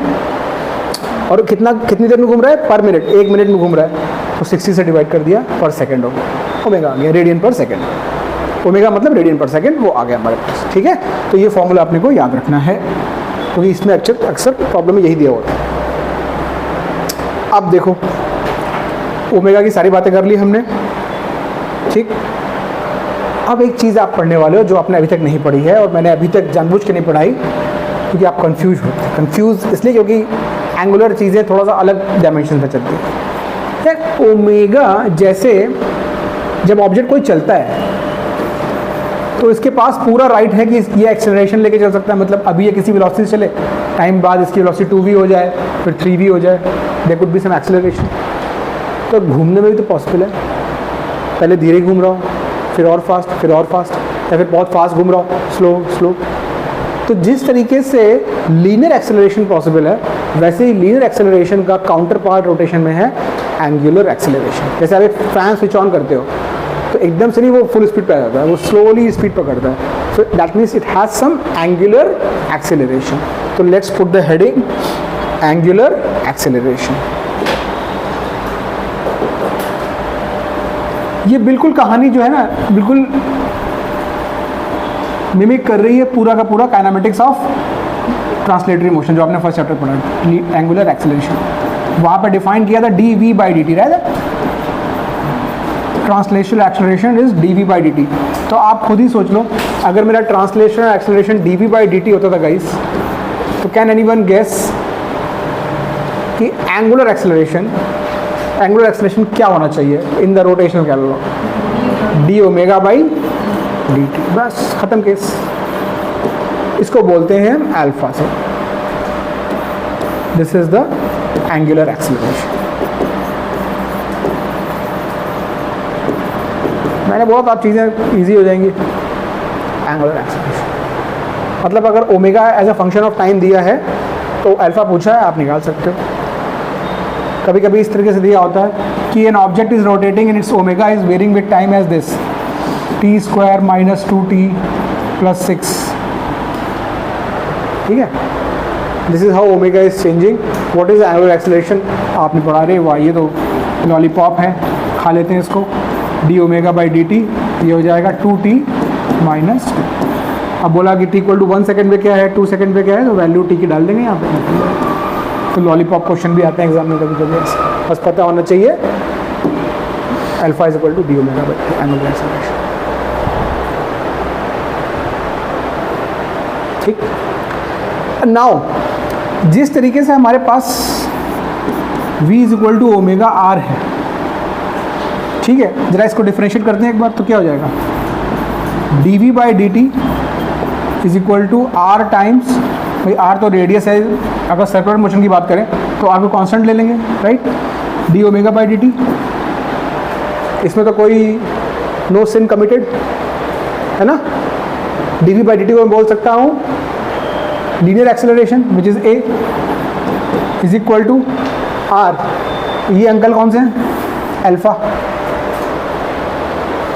और कितनी देर में घूम रहा है, पर मिनट, 1 मिनट में घूम रहा है, तो 60 से डिवाइड कर दिया, पर सेकेंड हो गया, ओमेगा आ गया, रेडियन पर सेकेंड। ओमेगा मतलब रेडियन पर सेकेंड, वो आ गया हमारे पास, ठीक है। तो ये फॉर्मूला अपने को याद रखना है, क्योंकि इसमें अक्सर प्रॉब्लम में यही दिया होता है। अब देखो, ओमेगा की सारी बातें कर ली हमने, ठीक। अब एक चीज़ आप पढ़ने वाले हो जो आपने अभी तक नहीं पढ़ी है, और मैंने अभी तक जानबूझ के नहीं पढ़ाई क्योंकि आप कंफ्यूज होते हैं। कंफ्यूज इसलिए क्योंकि एंगुलर चीज़ें थोड़ा सा अलग डायमेंशन में चलती हैं। यार ओमेगा जैसे जब ऑब्जेक्ट कोई चलता है तो इसके पास पूरा राइट है कि ये एक्सेलरेशन लेके चल सकता है। मतलब अभी ये किसी वेलोसिटी से चले, टाइम बाद इसकी वेलोसिटी 2v हो जाए, फिर 3v हो जाए, there could be some acceleration. तो घूमने में भी तो पॉसिबल है, पहले धीरे घूम रहा हूँ, फिर और फास्ट, फिर और फास्ट, या फिर बहुत फास्ट घूम रहा हूँ, स्लो स्लो। तो जिस तरीके से लीनियर एक्सेलरेशन पॉसिबल है, वैसे ही लीनियर एक्सेलरेशन का काउंटर पार्ट रोटेशन में है एंगुलर एक्सेलरेशन। जैसे आप एक फैन स्विच ऑन करते हो तो एकदम से नहीं वो फुल स्पीड पे आ जाता है, वो स्लोली स्पीड पकड़ता है। So that means it has some angular acceleration. तो let's put the heading angular acceleration. ये बिल्कुल कहानी जो है ना, बिल्कुल मिमिक कर रही है पूरा का पूरा काइनेमेटिक्स ऑफ ट्रांसलेटरी मोशन जो आपने फर्स्ट चैप्टर पढ़ा, एंगुलर एक्सेलरेशन। वहाँ पर डिफाइन किया था dv/dt, right? Translational acceleration is dv/dt। तो आप खुद ही सोच लो, अगर मेरा ट्रांसलेशनल एक्सेलरेशन dv/dt होता था गाइस, तो कैन एनीवन गेस कि एंगुलर एक्सेलरेशन क्या होना चाहिए in the rotational calculus? d ओमेगा/dt। बस खत्म केस। इसको बोलते हैं हम अल्फा से। This is the angular acceleration. मैंने बहुत आप चीज़ें इजी हो जाएंगी। एंगुलर एक्सेलरेशन मतलब अगर omega as a function of time दिया है तो अल्फा पूछा है, आप निकाल सकते हो। कभी कभी इस तरीके से दिया होता है कि an object is rotating and its omega is varying with time as this t² - 2t + 6। ठीक है, this is how omega is changing. What is angular acceleration? आपने पढ़ा रहे, वाह ये तो लॉलीपॉप है, खा लेते हैं इसको। d ओमेगा/dt ये हो जाएगा 2t - 2। अब बोला कि t = 1 सेकेंड पे क्या है, 2 सेकेंड पे क्या है, तो वैल्यू t की डाल देंगे यहाँ पे। तो लॉलीपॉप क्वेश्चन भी आते हैं एग्जाम में कभी कभी, बस पता होना चाहिए alpha is equal to d ओमेगा/dt एंगुलर एक्सेलरेशन। ठीक, नाउ जिस तरीके से हमारे पास v is equal to omega r है, ठीक है, जरा इसको डिफरेंशिएट करते हैं एक बार, तो क्या हो जाएगा? dv/dt is equal to r times, भाई r तो रेडियस है, अगर सर्कुलर मोशन की बात करें तो r को कांस्टेंट ले लेंगे, राइट? d ओमेगा/dt, इसमें तो कोई नो सिन कमिटेड है ना। dv/dt को मैं बोल सकता हूँ linear acceleration which is a is equal to r। ये अंकल कौन से हैं? अल्फा।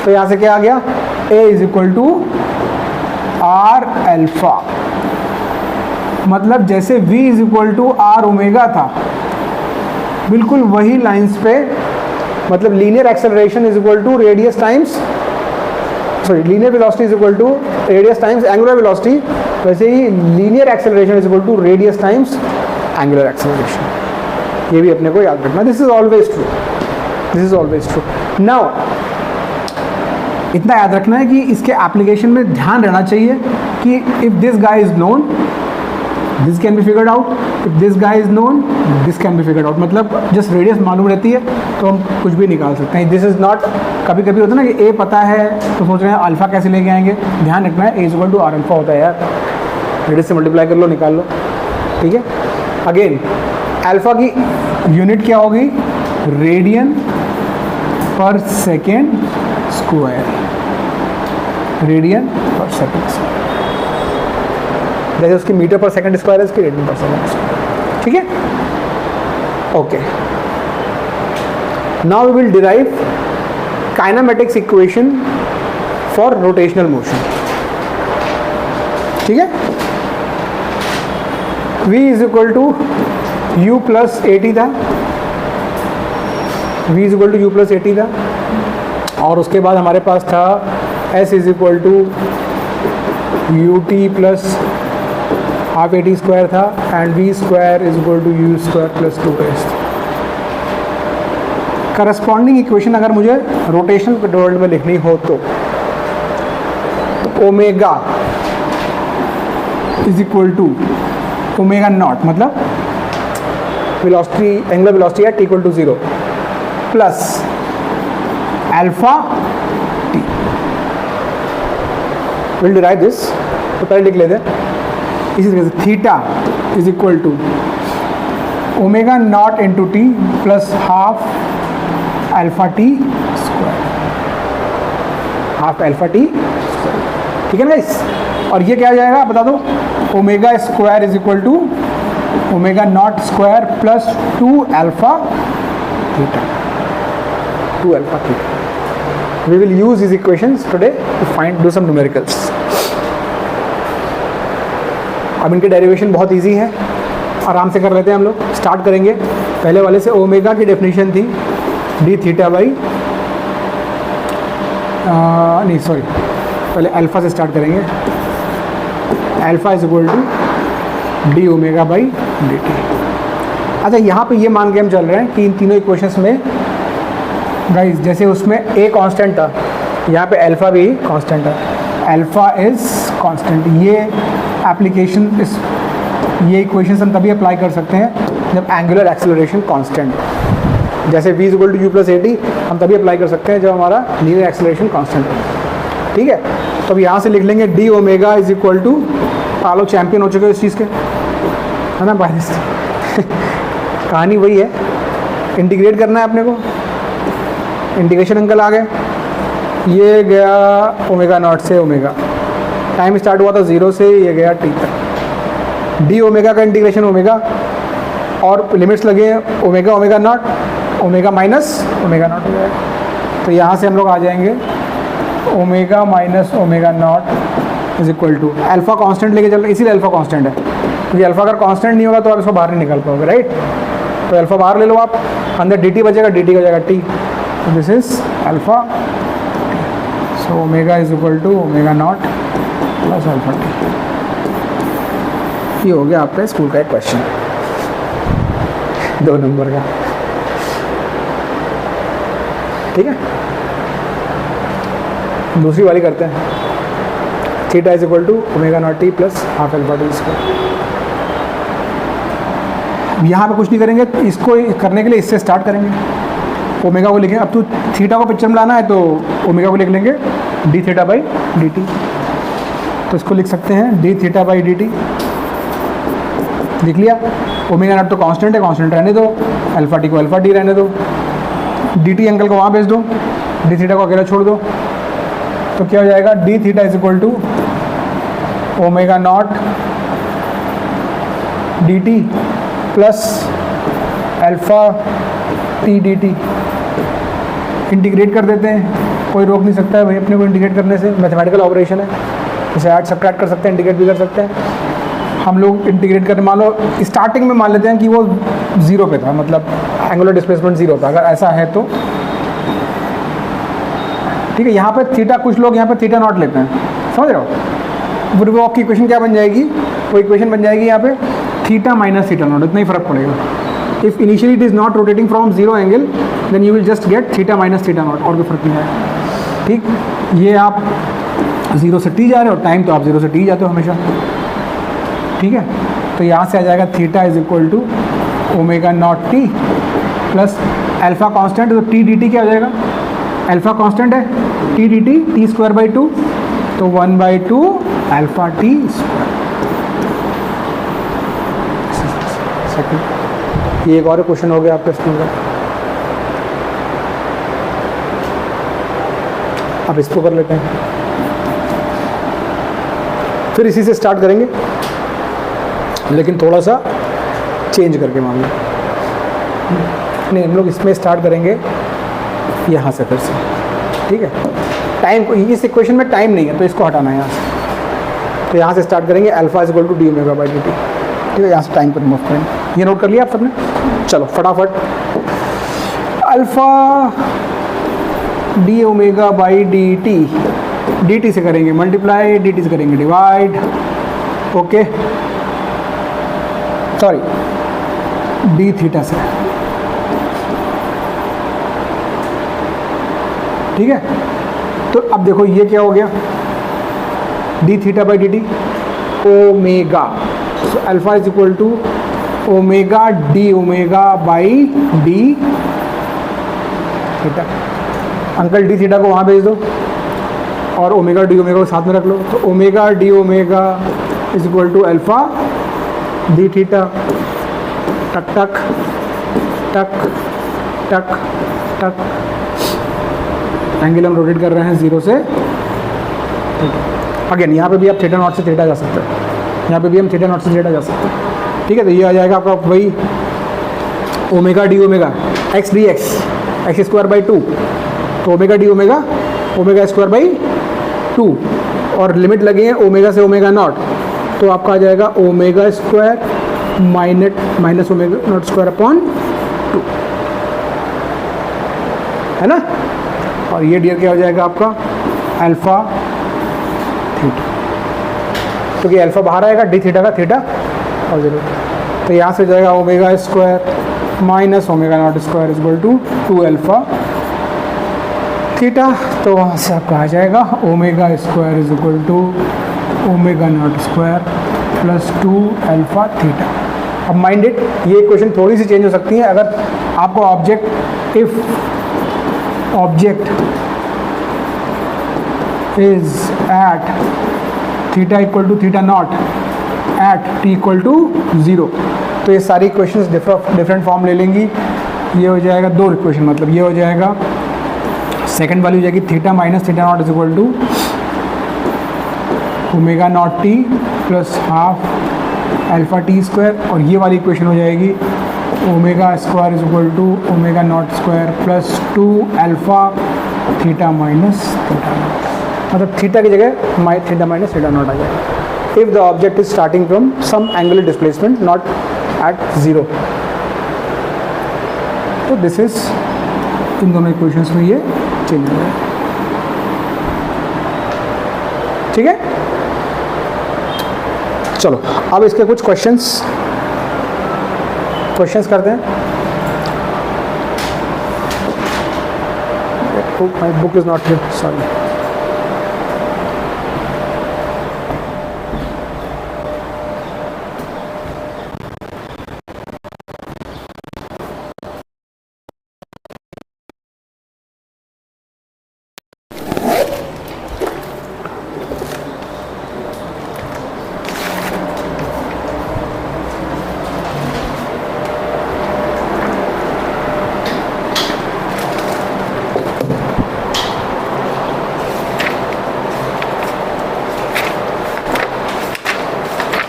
तो यहाँ से क्या आ गया? a is equal to r alpha. मतलब जैसे v is equal to r omega था, बिल्कुल वही लाइंस पे, मतलब linear acceleration is equal to radius times, sorry linear velocity is equal to radius times angular velocity, वैसे ही linear acceleration is equal to radius times angular acceleration. ये भी अपने को याद रखना। This is always true, this is always true. Now इतना याद रखना है कि इसके एप्लीकेशन में ध्यान रहना चाहिए कि if this guy is known this can B figured out, if this guy is known this can B figured out. मतलब जस्ट रेडियस मालूम रहती है तो हम कुछ भी निकाल सकते हैं। दिस इज नॉट, कभी कभी होता है ना कि ए पता है तो सोच रहे हैं अल्फा कैसे लेके आएंगे। ध्यान रखना है A is equal to r alpha होता है यार, रेडियस से मल्टीप्लाई कर लो, निकाल लो, ठीक है। अगेन अल्फा की यूनिट क्या होगी? रेडियन पर सेकेंड स्क्वायर, रेडियन पर सेकेंड स्क्वायर, जैसे उसकी मीटर पर सेकंड स्क्वायर है, इसकी रेडियन पर सेकंड स्क्वायर, ठीक है। Okay, now we will derive kinematics equation for rotational motion, ठीक है। v is equal to u plus at था, v is equal to u plus at था, और उसके बाद हमारे पास था s is equal to ut plus half at square था, and v square is equal to u square plus 2s। Corresponding equation अगर मुझे रोटेशनल वर्ल्ड में लिखनी हो तो omega is equal to omega naught, मतलब वेलोसिटी, एंगुलर वेलोसिटी है t equal to 0 plus alpha t. Will derive this, तो पहले लिख लेते हैं इसी तरीके से, theta is equal to omega naught into T plus half alpha T square, half alpha T square, ठीक है ना गाइस। और ये क्या आ जाएगा आप बता दो, omega square is equal to omega naught square plus 2 alpha theta, 2 alpha theta. We will use these equations today to find do some numericals। अब इनके डेरिवेशन बहुत इजी है, आराम से कर लेते हैं हम लोग। स्टार्ट करेंगे पहले वाले से, ओमेगा की डेफिनेशन थी डी थीटा बाई, नहीं सॉरी, पहले अल्फ़ा से स्टार्ट करेंगे। Alpha is equal to d omega by D t. अच्छा, यहाँ पे ये मान के हम चल रहे हैं कि इन तीनों इक्वेशंस में गाइस, जैसे उसमें ए कांस्टेंट था, यहाँ पे अल्फ़ा भी कांस्टेंट है, अल्फ़ा इज़ कांस्टेंट। ये एप्लीकेशन इस, ये इक्वेशंस हम तभी अप्लाई कर सकते हैं जब एंगुलर एक्सेलरेशन कांस्टेंट, जैसे v is equal to you plus A t हम तभी अप्लाई कर सकते हैं जब हमारा लीनियर एक्सेलरेशन कांस्टेंट है, ठीक है। तो अब यहाँ से लिख लेंगे d omega is equal to, आप लोग चैम्पियन हो चुके हो इस चीज़ के, है ना बारिश कहानी वही है, इंटीग्रेट करना है अपने को। इंटीग्रेशन अंकल आ गए, ये गया ओमेगा नॉट से ओमेगा, टाइम स्टार्ट हुआ था 0 से, ये गया टी तक, डी ओमेगा का इंटीग्रेशन ओमेगा, और लिमिट्स लगे omega omega naught, omega minus omega naught हो जाएगा। तो यहाँ से हम लोग आ जाएंगे omega minus omega naught is equal to alpha constant लेके चल रहे, इसीलिए अल्फ़ा कांस्टेंट है, क्योंकि अल्फ़ा अगर कांस्टेंट नहीं होगा तो आप इसको बाहर नहीं निकाल पाओगे, राइट। तो अल्फ़ा बाहर ले लो आप, अंदर डी टी बचेगा, डी टी का जाएगा टी, तो this is alpha. So omega is equal to omega naught plus alpha t. ये हो गया आपका स्कूल का एक क्वेश्चन 2 नंबर का, ठीक है। दूसरी वाली करते हैं, theta is equal to omega naught T plus half alpha T square. यहाँ पे कुछ नहीं करेंगे, इसको करने के लिए इससे स्टार्ट करेंगे, ओमेगा को लिखेंगे। अब तो थीटा को पिक्चर में लाना है तो ओमेगा को लिख लेंगे D theta by D T, तो इसको लिख सकते हैं D theta by D T, लिख लिया। ओमेगा नॉट तो कांस्टेंट है, कांस्टेंट रहने दो, अल्फा टी को अल्फा टी रहने दो, डी टी अंकल को वहाँ भेज दो, डी थीटा को अकेला छोड़ दो, तो क्या हो जाएगा d theta is equal to omega naught d t plus alpha t d t. Integrate कर देते हैं, कोई रोक नहीं सकता है भाई अपने को इंटीग्रेट करने से, मैथमेटिकल ऑपरेशन है, इसे ऐड सब्ट्रैक्ट कर सकते हैं, इंटीग्रेट भी कर सकते हैं। हम लोग इंटीग्रेट करने, मान लो स्टार्टिंग में मान लेते हैं कि वो 0 पे था, मतलब एंगुलर डिस्प्लेसमेंट 0 था, अगर ऐसा है तो ठीक है। यहाँ पे थीटा, कुछ लोग यहाँ पे थीटा नॉट लेते हैं, समझ रहे हो। बुर्बॉक की इक्वेशन क्या बन जाएगी, वो इक्वेशन बन जाएगी यहाँ पे थीटा माइनस थीटा नॉट, इतना ही फर्क पड़ेगा। If initially it is not rotating from 0 angle, then you will just get theta minus theta naught, और कोई फर्क नहीं आएगा, ठीक। ये आप 0 से टी जा रहे हो, टाइम तो आप 0 से टी जाते हो हमेशा, ठीक है। तो यहाँ से आ जाएगा theta is equal to omega naught T plus alpha constant, तो टी डी टी क्या हो जाएगा, अल्फा कांस्टेंट है, t d t t square by 2, तो 1/2 अल्फा टी स्क्वायर। सेकंड, ये एक और क्वेश्चन हो गया आपका स्कूल का। अब इसको कर लेते हैं, फिर इसी से स्टार्ट करेंगे, लेकिन थोड़ा सा चेंज करके मान लो। नहीं, हम लोग इसमें स्टार्ट करेंगे यहाँ से फिर से, ठीक है। टाइम, इस इक्वेशन में टाइम नहीं है तो इसको हटाना है यहाँ से, तो यहाँ से स्टार्ट करेंगे alpha is equal to d omega by D t, ठीक है। यहाँ से टाइम को रिमूव करेंगे, ये नोट कर लिया आप सबने। चलो फटाफट, alpha D omega by D T से करेंगे मल्टीप्लाई, डी टी से करेंगे divide, okay, sorry D theta से, ठीक है। तो अब देखो ये क्या हो गया, d theta by D t omega, so alpha is equal to omega d omega by d theta. अंकल डी थीटा को वहाँ भेज दो और ओमेगा डी ओमेगा को साथ में रख लो, तो omega d omega is equal to alpha d theta. टक टक टक टक टक, एंगल हम रोटेट कर रहे हैं 0 से। अगेन यहाँ पे भी आप थीटा नॉट से थीटा जा सकते हैं, यहाँ पे भी हम थीटा नॉट से थीटा जा सकते हैं, ठीक है। तो ये आ जाएगा आपका वही omega d omega x D x x square by 2, तो omega d omega omega square by 2, और लिमिट लगे हैं ओमेगा से ओमेगा नॉट, तो आपका आ जाएगा omega square minus omega naught square upon 2, है ना। और ये डियर क्या हो जाएगा आपका अल्फा थीटा, क्योंकि अल्फा बाहर आएगा, डी थीटा का थीटा और 0, तो यहाँ से जाएगा omega square minus omega naught square is equal to 2 alpha theta. तो वहाँ से आपका आ जाएगा omega square is equal to omega naught square plus 2 alpha theta. अब माइंड इट, ये इक्वेशन थोड़ी सी चेंज हो सकती है अगर आपको object, if object is at theta equal to theta naught at T equal to 0, तो ये सारी इक्वेशंस डिफरेंट फॉर्म ले लेंगी। ये हो जाएगा 2 इक्वेशन, मतलब ये हो जाएगा सेकंड वाली हो जाएगी theta minus theta naught is equal to omega naught T plus half alpha T square, और ये वाली इक्वेशन हो जाएगी omega square is equal to omega naught square plus 2 alpha theta minus theta naught, मतलब theta की जगह theta minus theta naught आ जाएगा if the object is starting from some angular displacement naught at 0। तो this is, इन दोनों equations में ये change हो जाएगा, ठीक है। चलो अब इसके कुछ क्वेश्चंस करते हैं। My book is not here, sorry.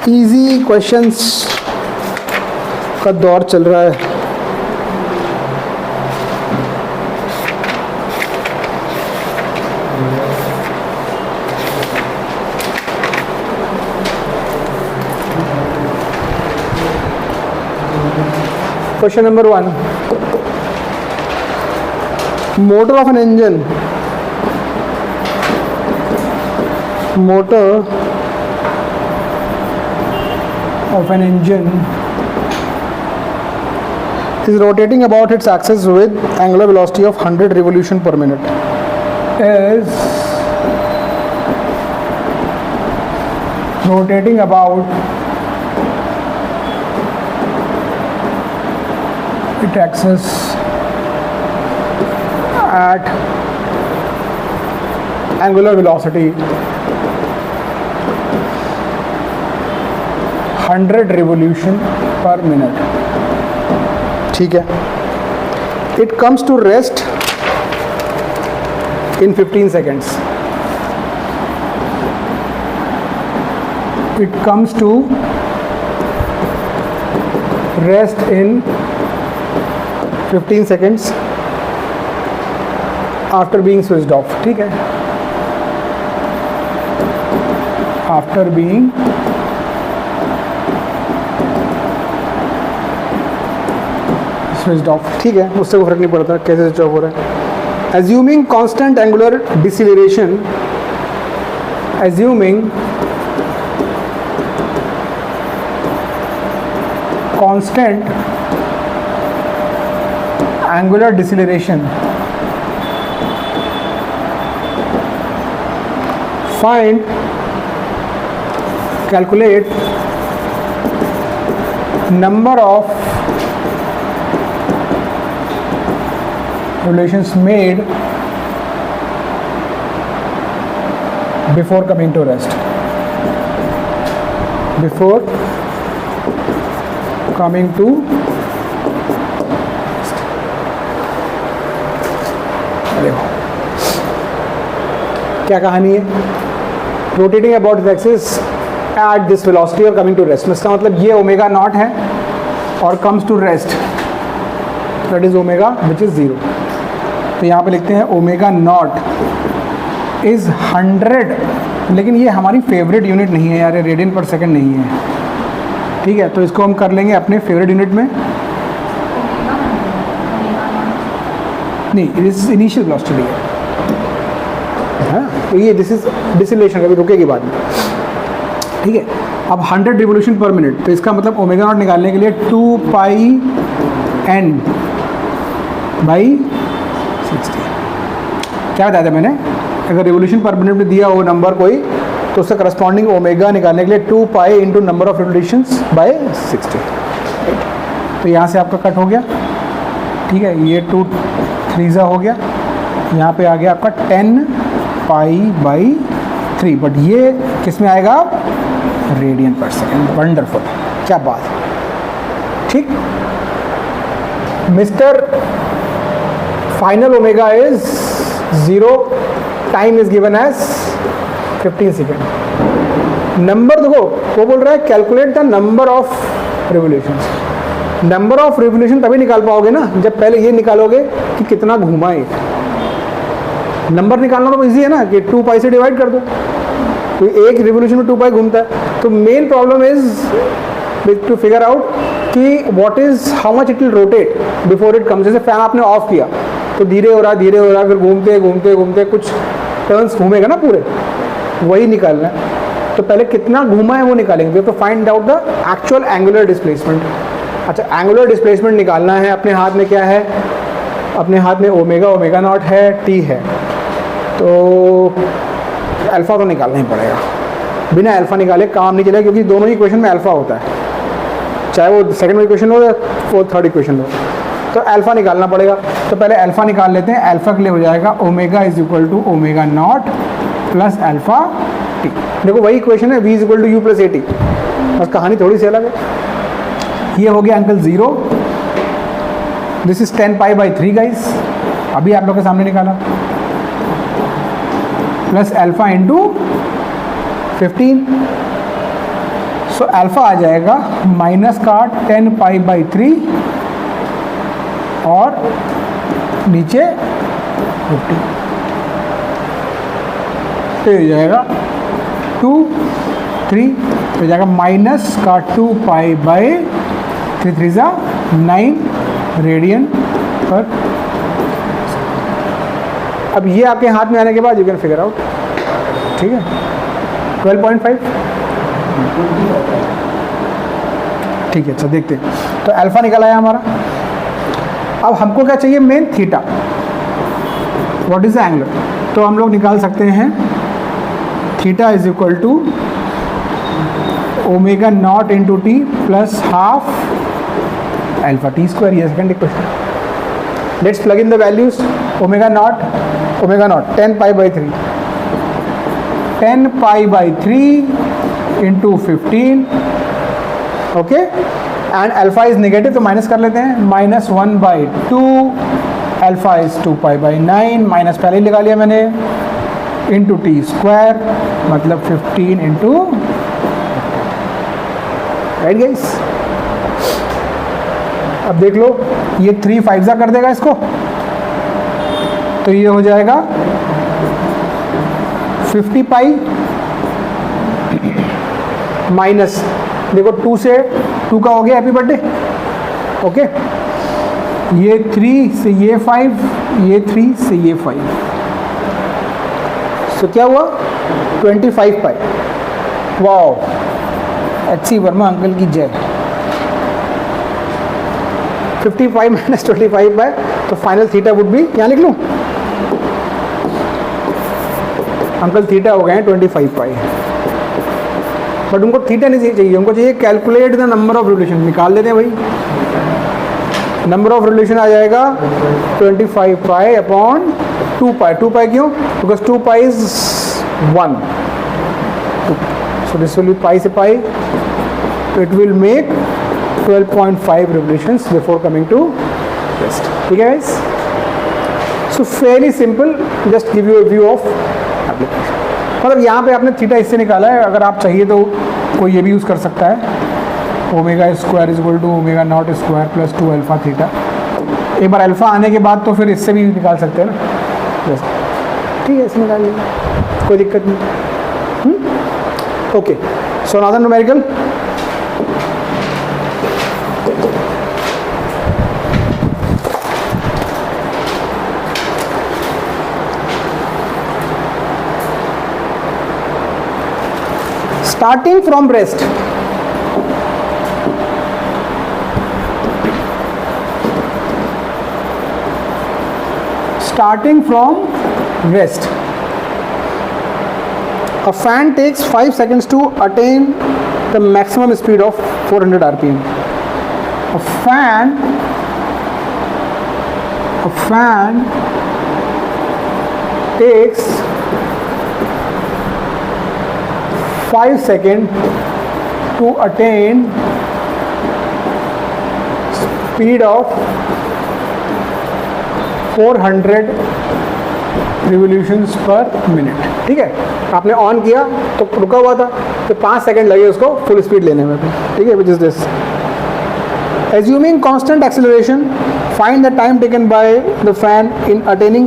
Easy questions का दौर चल रहा है। Question number 1, motor of an engine, motor of an engine is rotating about its axis with angular velocity of 100 revolution per minute, is rotating about its axis at angular velocity 100 revolution per minute, ठीक है। It comes to rest in 15 seconds. It comes to rest in 15 seconds after being switched off, ठीक है। After being switched off, ठीक है, उससे कोई फर्क नहीं पड़ता कैसे स्विच ऑफ हो रहा है। Assuming constant angular deceleration, assuming constant angular deceleration, find calculate number of relations made before coming to rest, before coming to क्या कहानी है, rotating about the axis at this velocity और कमिंग टू रेस्ट। इसका मतलब ये omega naught है और comes to rest, that is omega which is 0। तो यहाँ पे लिखते हैं ओमेगा नॉट इज 100, लेकिन ये हमारी फेवरेट यूनिट नहीं है यार, रेडियन पर सेकंड नहीं है, ठीक है। तो इसको हम कर लेंगे अपने फेवरेट यूनिट में, नहीं दिस इनिशियल वेलोसिटी है, हाँ तो ये दिस इज डिसिलेशन, कभी रुकेगी बाद में, ठीक है। अब 100 रिवोल्यूशन पर मिनट, तो इसका मतलब ओमेगा नॉट निकालने के लिए 2 पाई n बाई 60, क्या बताया था मैंने, अगर रिवोल्यूशन पर मिनट में दिया हो नंबर कोई, तो उसका करस्पॉन्डिंग ओमेगा निकालने के लिए 2 pi into number of revolutions by 60। तो यहाँ से आपका कट हो गया, ठीक है, ये 2 3 हो गया, यहाँ पे आ गया आपका 10 पाई बाई 3, बट ये किस में आएगा, रेडियन पर सेकेंड। वंडरफुल, क्या बात है, ठीक। Mister final omega is 0, time is given as 15 second. Number देखो वो बोल रहा है calculate the number of revolutions. Number of revolution तभी निकाल पाओगे ना जब पहले ये निकालोगे कि कितना घूमा है। नंबर निकालना तो इजी है ना, कि 2 पाई से डिवाइड कर दो, तो एक रिवोल्यूशन में 2 पाई घूमता है। तो main problem is to figure out कि what is how much it will rotate before it comes. जैसे फैन आपने ऑफ किया तो धीरे हो रहा फिर घूमते घूमते घूमते कुछ टर्न्स घूमेगा ना पूरे, वही निकालना है। तो पहले कितना घूमा है वो निकालेंगे, तो find out the actual angular displacement. अच्छा, एंगुलर डिस्प्लेसमेंट निकालना है, अपने हाथ में क्या है, अपने हाथ में ओमेगा नॉट है, टी है, तो अल्फ़ा तो निकालना ही पड़ेगा, बिना अल्फ़ा निकाले काम नहीं चलेगा, क्योंकि दोनों ही इक्वेशन में अल्फ़ा होता है, चाहे वो सेकंड इक्वेशन हो या वो थर्ड इक्वेशन हो, तो अल्फ़ा निकालना पड़ेगा। तो पहले अल्फ़ा निकाल लेते हैं। अल्फ़ा के लिए हो जाएगा omega is equal to omega naught plus alpha T. देखो वही इक्वेशन है, v is equal to you plus A T, बस कहानी थोड़ी सी अलग है। ये हो गया अंकल 0, this is 10 pi by 3 guys, अभी आप लोग के सामने निकाला, plus alpha into 15, so alpha आ जाएगा माइनस का 10 पाई बाई 3 और नीचे 50, तो हो जाएगा 2 3, तो हो जाएगा माइनस का 2 पाई बाई 3 3 9 रेडियन पर। अब ये आपके हाथ में आने के बाद यू कैन फिगर आउट, ठीक है। 12.5, ठीक है। अच्छा देखते हैं, तो अल्फ़ा निकल आया हमारा। अब हमको क्या चाहिए, main theta, what is the angle. तो हम लोग निकाल सकते हैं theta is equal to omega naught into T plus half alpha T square, ये second equation. Let's plug in the values. Omega naught 10 pi by 3, 10 pi by 3 into 15, okay, and alpha is negative तो minus कर लेते हैं, minus 1/2, alpha is 2 pi by 9, minus पहले ही लगा लिया मैंने, into T square मतलब 15 इंटू, राइट गाइस। अब देख लो ये 3 5 कर देगा इसको, तो ये हो जाएगा 50 पाई माइनस, देखो 2 से 2 का हो गया हैप्पी बर्थडे, ओके, ये 3 से ये 5, ये 3 से ये 5, तो क्या हुआ 25 पाई। वाओ, एच.सी. वर्मा अंकल की जय। 55 माइनस 25 बाय, तो फाइनल थीटा वुड बी, यहाँ लिख लूँ अंकल, थीटा हो गए हैं 25 पाई, बट उनको थीटा नहीं चाहिए, उनको चाहिए calculate the number of revolution. निकाल देते हैं भाई, नंबर ऑफ रिवोल्यूशन आ जाएगा 25 पाई अपॉन 2 पाई। 2 पाई क्यों? Because 2 pi is 1, so this will be pi से pi, it will make 12.5 revolutions before coming to rest. ठीक है guys, so fairly simple, just give you a view of application. मतलब यहाँ पे आपने theta इससे निकाला है, अगर आप चाहिए तो कोई ये भी यूज़ कर सकता है, omega square is equal to omega naught square plus 2 alpha theta. एक बार अल्फा आने के बाद तो फिर इससे भी निकाल सकते हैं ना, बस ठीक है, इससे निकाल लेंगे, कोई दिक्कत नहीं। Okay, so another numerical, starting from rest, a fan takes 5 seconds to attain the maximum speed of 400 rpm. A fan takes 5 seconds to attain speed of 400 revolutions per minute. ठीक है, आपने ऑन किया तो रुका हुआ था, तो 5 सेकंड लगे उसको फुल स्पीड लेने में। ठीक है, which is this, assuming constant acceleration, find the time taken by the fan in attaining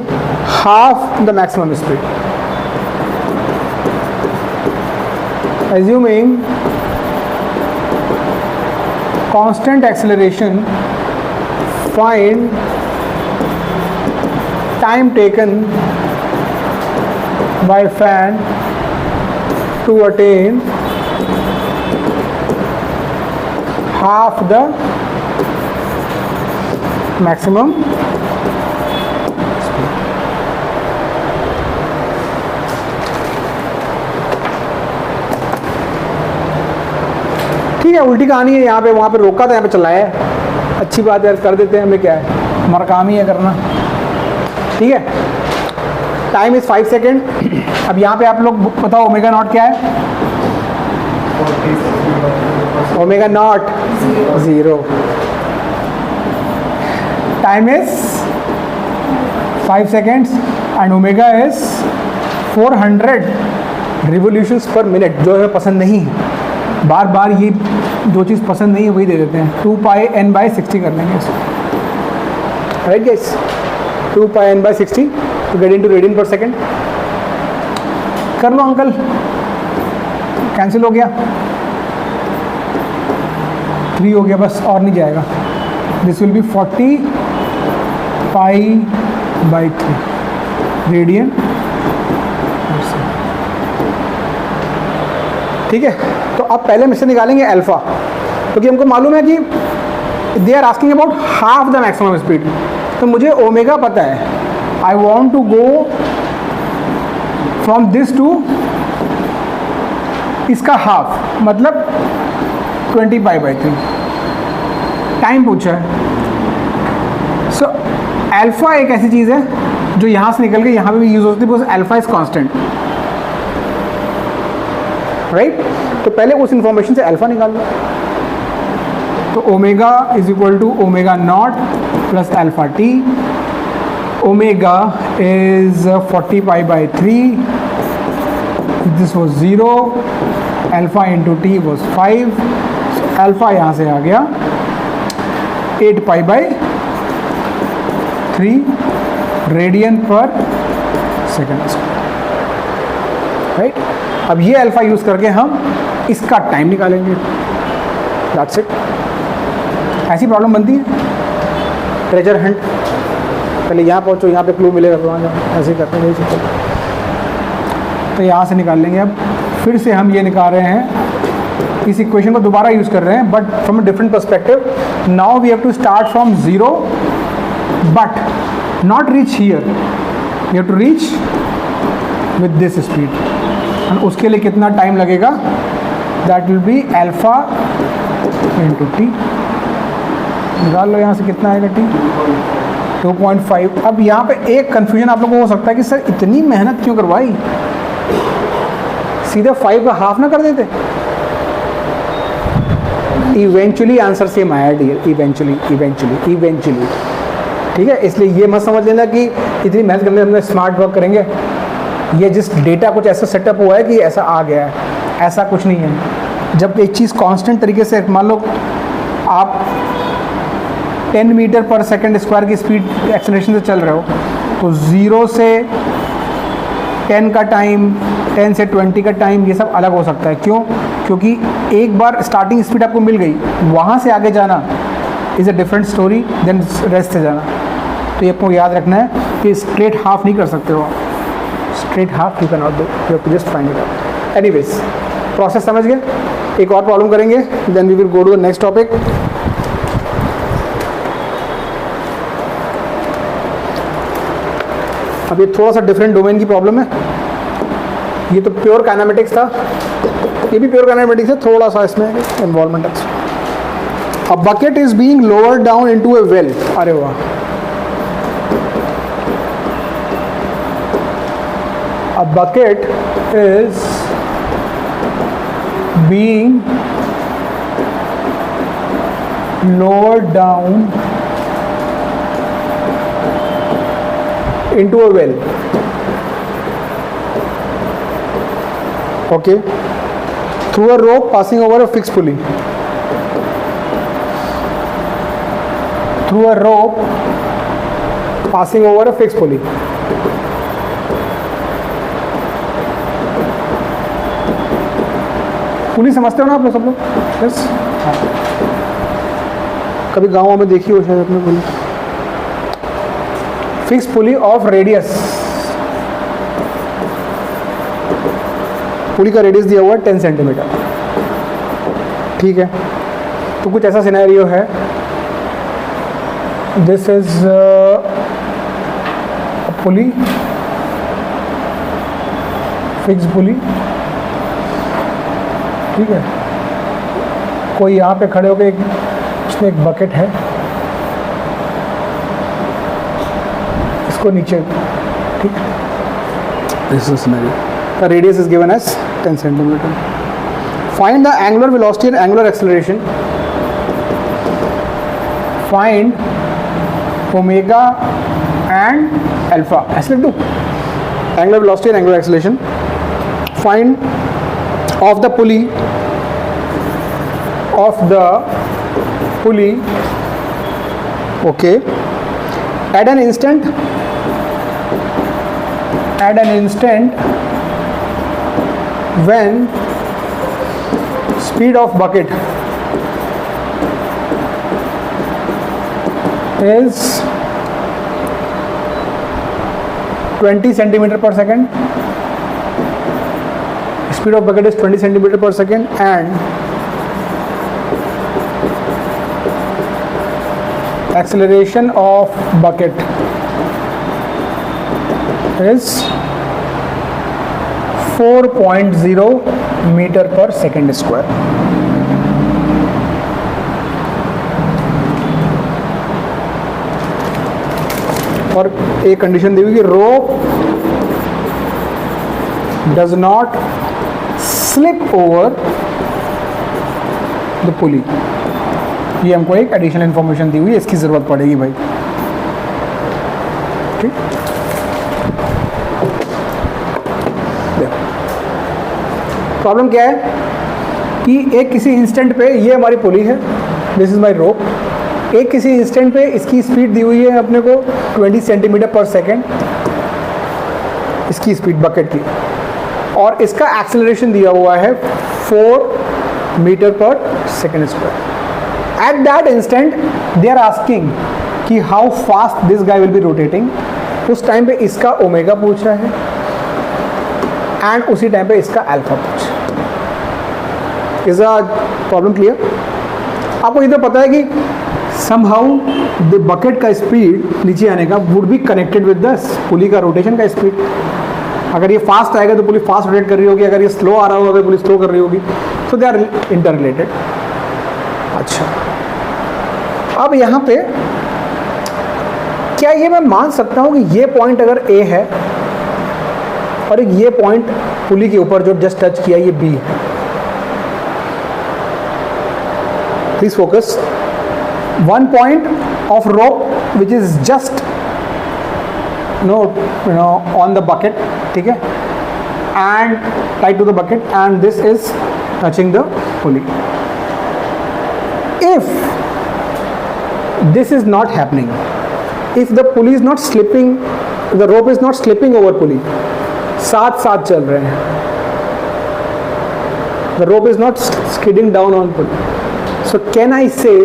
half the maximum speed. Assuming constant acceleration, find time taken by fan to attain half the maximum speed. ठीक है, उल्टी कहानी है, यहाँ पे वहाँ पे रोका था, यहाँ पे चलाया है, अच्छी बात है, कर देते हैं, हमें क्या है, हमारा काम ही है करना। ठीक है, टाइम इज 5 सेकेंड। अब यहाँ पे आप लोग बताओ ओमेगा नॉट क्या है? Omega naught 0, time is 5 seconds and omega is 400 revolutions per minute, जो हमें पसंद नहीं है। बार बार ये जो चीज़ पसंद नहीं है वही दे देते हैं। 2 पाई n बाई 60 कर लेंगे इसको, right guys, 2 pi n by 60 to get into radian पर सेकेंड। कर लो अंकल, कैंसिल हो गया, 3 हो गया, बस और नहीं जाएगा। This will B 40 pi by 3 radian. ठीक है, तो अब पहले हम इससे निकालेंगे अल्फा, क्योंकि हमको मालूम है कि they are asking about half the maximum speed. तो मुझे ओमेगा पता है, I want to go from this to इसका हाफ, मतलब 20 पाई बाई 3। टाइम पूछा है, सो अल्फा एक ऐसी चीज़ है जो यहाँ से निकल के यहाँ पे भी यूज होती है, because alpha is constant, right. तो पहले उस इंफॉर्मेशन से अल्फा निकाल लो। तो omega is equal to omega naught plus alpha T. Omega is 40 pi by 3, this was 0, alpha into T was 5, alpha यहाँ से आ गया 8 पाई बाई 3 रेडियन पर सेकेंड, राइट। अब ये अल्फा यूज़ करके हम इसका टाइम निकालेंगे, दैट्स इट। ऐसी प्रॉब्लम बनती है, ट्रेजर हंट, पहले यहाँ पहुँचो, यहाँ पे क्लू मिलेगा, वहाँ जाओ, ऐसे ही करते हैं, नहीं चलते। तो यहाँ से निकाल लेंगे। अब फिर से हम ये निकाल रहे हैं, इस इक्वेशन को दोबारा यूज़ कर रहे हैं, but from a different perspective. Now we have to start from 0 but not reach here, we have to reach with this speed. और उसके लिए कितना टाइम लगेगा? That will be alpha into T. निकाल लो यहाँ से कितना आएगा टी, 2.5। अब यहाँ पे एक कन्फ्यूजन आप लोगों को हो सकता है कि सर इतनी मेहनत क्यों करवाई, सीधे 5 का हाफ ना कर देते। इवेंचुअली आंसर सेम आया डियर, इवेंचुअली। ठीक है, इसलिए ये मत समझ लेना कि इतनी मेहनत करने हमने स्मार्ट वर्क करेंगे, ये जिस डेटा कुछ ऐसा सेटअप हुआ है कि ऐसा आ गया है, ऐसा कुछ नहीं है। जब एक चीज़ कांस्टेंट तरीके से, मान लो आप 10 मीटर पर सेकंड स्क्वायर की स्पीड एक्सेलरेशन से चल रहे हो, तो 0 से 10 का टाइम, 10 से 20 का टाइम, ये सब अलग हो सकता है। क्यों? क्योंकि एक बार स्टार्टिंग स्पीड आपको मिल गई, वहाँ से आगे जाना is a different story than rest से जाना। तो ये आपको याद रखना है कि स्ट्रेट हाफ नहीं कर सकते हो, straight half you can not do, you have to just find it out. Anyways, process समझ गए। एक और प्रॉब्लम करेंगे, then we will go to the next topic. अब ये थोड़ा सा डिफरेंट डोमेन की प्रॉब्लम है। ये तो प्योर काइनेमेटिक्स था, ये भी प्योर काइनेमेटिक्स है, थोड़ा सा इसमें इन्वॉल्वमेंट है। A bucket is being lowered down into a well. अरे वाह, a bucket is being lowered down into a well. Okay, through a rope passing over a fixed pulley. Through a rope passing over a fixed pulley. पुली समझते हो ना आप लोग, सब लोग? Yes, कभी गाँव में देखी हो शायद अपने पुली। फिक्स पुली ऑफ रेडियस, पुली का रेडियस दिया हुआ है 10 सेंटीमीटर। ठीक है, तो कुछ ऐसा सिनेरियो है, दिस इज पुली, फिक्स पुली। ठीक है, कोई यहाँ पे खड़े होकर इसमें एक बकेट है, इसको नीचे, ठीक, this is scenario, the radius is given as 10 centimetre. Find the angular velocity and angular acceleration, find omega and alpha, ऐसे लिख दूं, angular velocity and angular acceleration, find of the pulley, okay, at an instant when speed of bucket is 20 centimeter per second, speed of bucket is 20 centimeter per second, and acceleration of bucket is 4.0 meter per second square. और एक condition दी हुई कि rope does not slip over the pulley. ये हमको एक additional information दी हुई है, इसकी ज़रूरत पड़ेगी भाई। ठीक, प्रॉब्लम क्या है कि एक किसी इंस्टेंट पे, ये हमारी पुली है, दिस इज माय रोप, एक किसी इंस्टेंट पे इसकी स्पीड दी हुई है अपने को 20 सेंटीमीटर पर सेकेंड, इसकी स्पीड बकेट की, और इसका एक्सेलरेशन दिया हुआ है 4 मीटर पर second square. At that instant they are asking कि how fast this guy will be rotating। उस टाइम पे इसका ओमेगा पूछ रहा है एंड उसी टाइम पे इसका अल्फा पूछ रहा है। Is the problem clear? आपको इधर पता है कि somehow the bucket का स्पीड नीचे आने का would be connected with the पुली का रोटेशन का स्पीड। अगर ये फास्ट आएगा तो पुली फास्ट रोटेट कर रही होगी, अगर ये स्लो आ रहा होगा पुली स्लो कर रही होगी, सो दे आर इंटर रिलेटेड। अच्छा, अब यहाँ पे क्या ये मैं मान सकता हूँ कि ये पॉइंट अगर ए है और एक ये पॉइंट पुली के ऊपर जो जस्ट टच किया ये बी है, please focus, one point of rope which is just on the bucket, ठीक है, and tied to the bucket, and this is touching the pulley. If this is not happening, if the pulley is not slipping, the rope is not slipping over pulley, साथ साथ चल रहे हैं, the rope is not skidding down on pulley, so can I say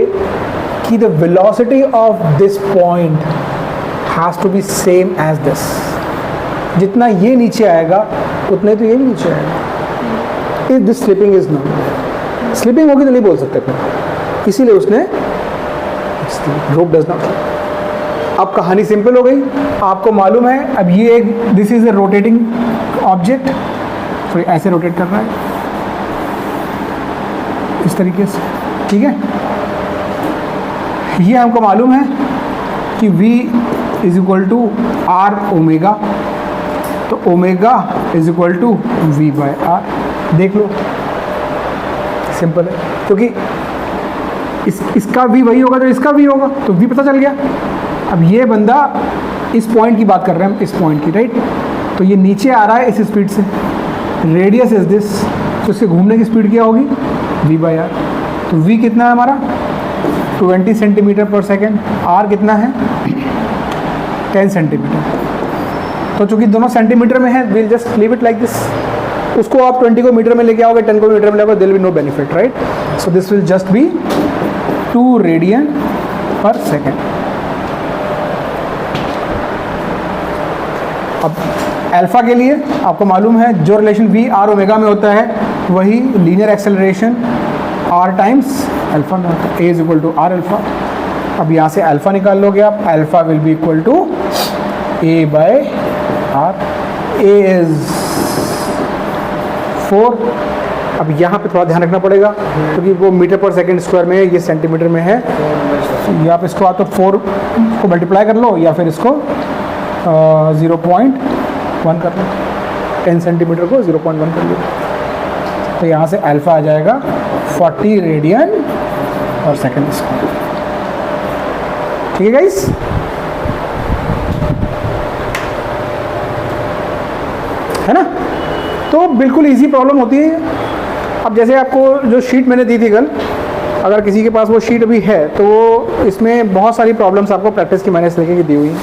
कि the velocity of this point has to be same as this, जितना ये नीचे आएगा उतने तो ये भी नीचे आएगा। If this slipping is not, slipping होगी तो नहीं बोल सकते फिर, इसीलिए उसने rope does not। अब कहानी सिंपल हो गई, आपको मालूम है अब ये एक this is a rotating object, तो ऐसे रोटेट कर रहा है इस तरीके से, ठीक है। ये हमको मालूम है कि v is equal to are omega, तो omega is equal to V by R, देख लो सिंपल है, क्योंकि इसका भी वही होगा तो इसका भी होगा, तो वी पता चल गया। अब ये बंदा इस पॉइंट की बात कर रहे हैं हम, इस पॉइंट की, राइट, तो ये नीचे आ रहा है इस स्पीड से, रेडियस इज दिस, तो इसके घूमने की स्पीड क्या होगी वी बाय आर, तो वी कितना है हमारा 20 सेंटीमीटर पर सेकेंड, आर कितना है 10 सेंटीमीटर, तो चूंकि दोनों सेंटीमीटर में है will just leave it like this, उसको आप 20 को मीटर में लेके आओगे, 10 को मीटर में लेके, there will be no benefit, right, so this will just be 2 radian पर सेकेंड। अब अल्फा के लिए आपको मालूम है जो रिलेशन वी आर ओमेगा में होता है वही linear acceleration R times alpha में होता है, A is equal to R alpha. अब यहाँ से अल्फा निकाल लोगे आप, alpha will be equal to A by R, A is 4। अब यहाँ पे थोड़ा ध्यान रखना पड़ेगा क्योंकि वो मीटर पर सेकेंड स्क्वायर में है, ये सेंटीमीटर में है, तो आप इसको आप तो 4 को मल्टीप्लाई कर लो या फिर इसको 0.1 कर लो, 10 सेंटीमीटर को 0.1 कर लो, तो यहाँ से अल्फा आ जाएगा 40 रेडियन पर सेकेंड स्क्वायर, ठीक है गाइस। है ना, तो बिल्कुल इजी प्रॉब्लम होती है। अब जैसे आपको जो शीट मैंने दी थी कल, अगर किसी के पास वो शीट अभी है तो वो इसमें बहुत सारी प्रॉब्लम्स आपको प्रैक्टिस की मैंने इस तरीके की दी हुई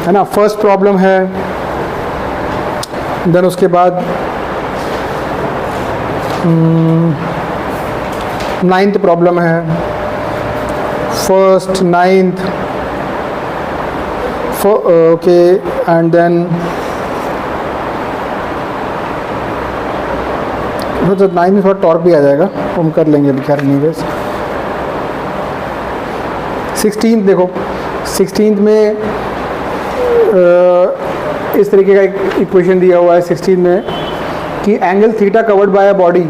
है ना। फर्स्ट प्रॉब्लम है, देन उसके बाद 9th प्रॉब्लम है, first 9th okay, and then तो 9th में थोड़ा टॉर्क भी आ जाएगा, हम कर लेंगे अभी, खैर नहीं वैसे। 16th देखो, 16th में इस तरीके का एक इक्वेशन दिया हुआ है 16 में कि angle theta covered by a body,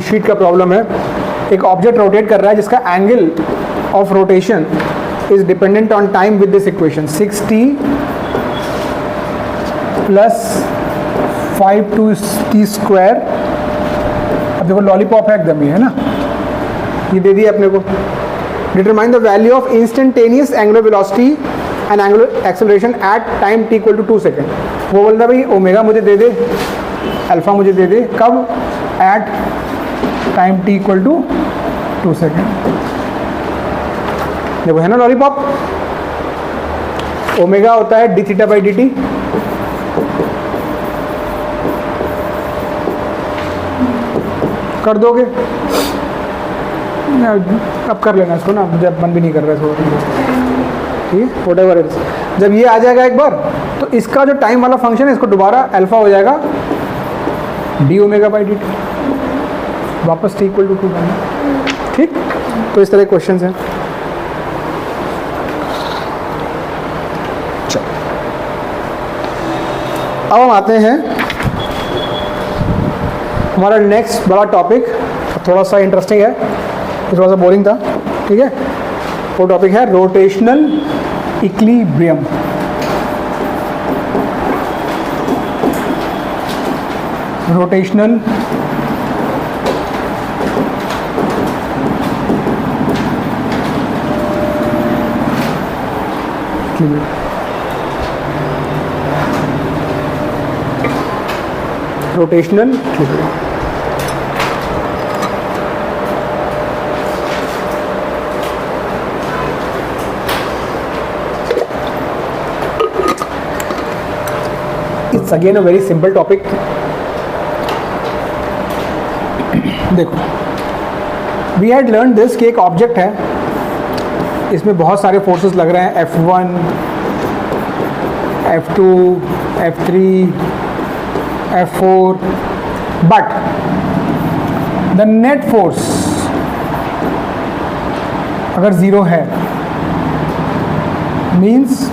sheet का प्रॉब्लम है, एक ऑब्जेक्ट रोटेट कर रहा है जिसका angle of rotation is dependent on time with this equation 6t plus 5t square. अब देखो लॉलीपॉप है एकदम, ये है ना, ये दे दिया अपने को। Determine the value of instantaneous angular velocity and angular acceleration at time t equal to 2 second. वो बोल रहा भाई ओमेगा मुझे दे दे, अल्फा मुझे दे दे, कब, at time t equal to 2 second. देखो है ना लॉलीपॉप, ओमेगा होता है D theta by D T, कर दोगे, अब कर लेना इसको ना, जब मन भी नहीं कर रहा है थोड़ा, ठीक है, व्हाटएवर इट इज। जब ये आ जाएगा एक बार तो इसका जो टाइम वाला फंक्शन है इसको दोबारा अल्फा हो जाएगा D omega by D T, वापस टी इक्वल टू 2 करना, ठीक। तो इस तरह के क्वेश्चन हैं। अब हम आते हैं हमारा नेक्स्ट बड़ा टॉपिक, थोड़ा सा इंटरेस्टिंग है, थोड़ा सा बोरिंग था, ठीक है। वो टॉपिक है rotational equilibrium. Rotational rotational equilibrium. It's again a very simple topic. देखो, वी हैड लर्न दिस कि एक ऑब्जेक्ट है, इसमें बहुत सारे फोर्सेस लग रहे हैं, F1, F2, F3, F4, but the net force अगर ज़ीरो है मीन्स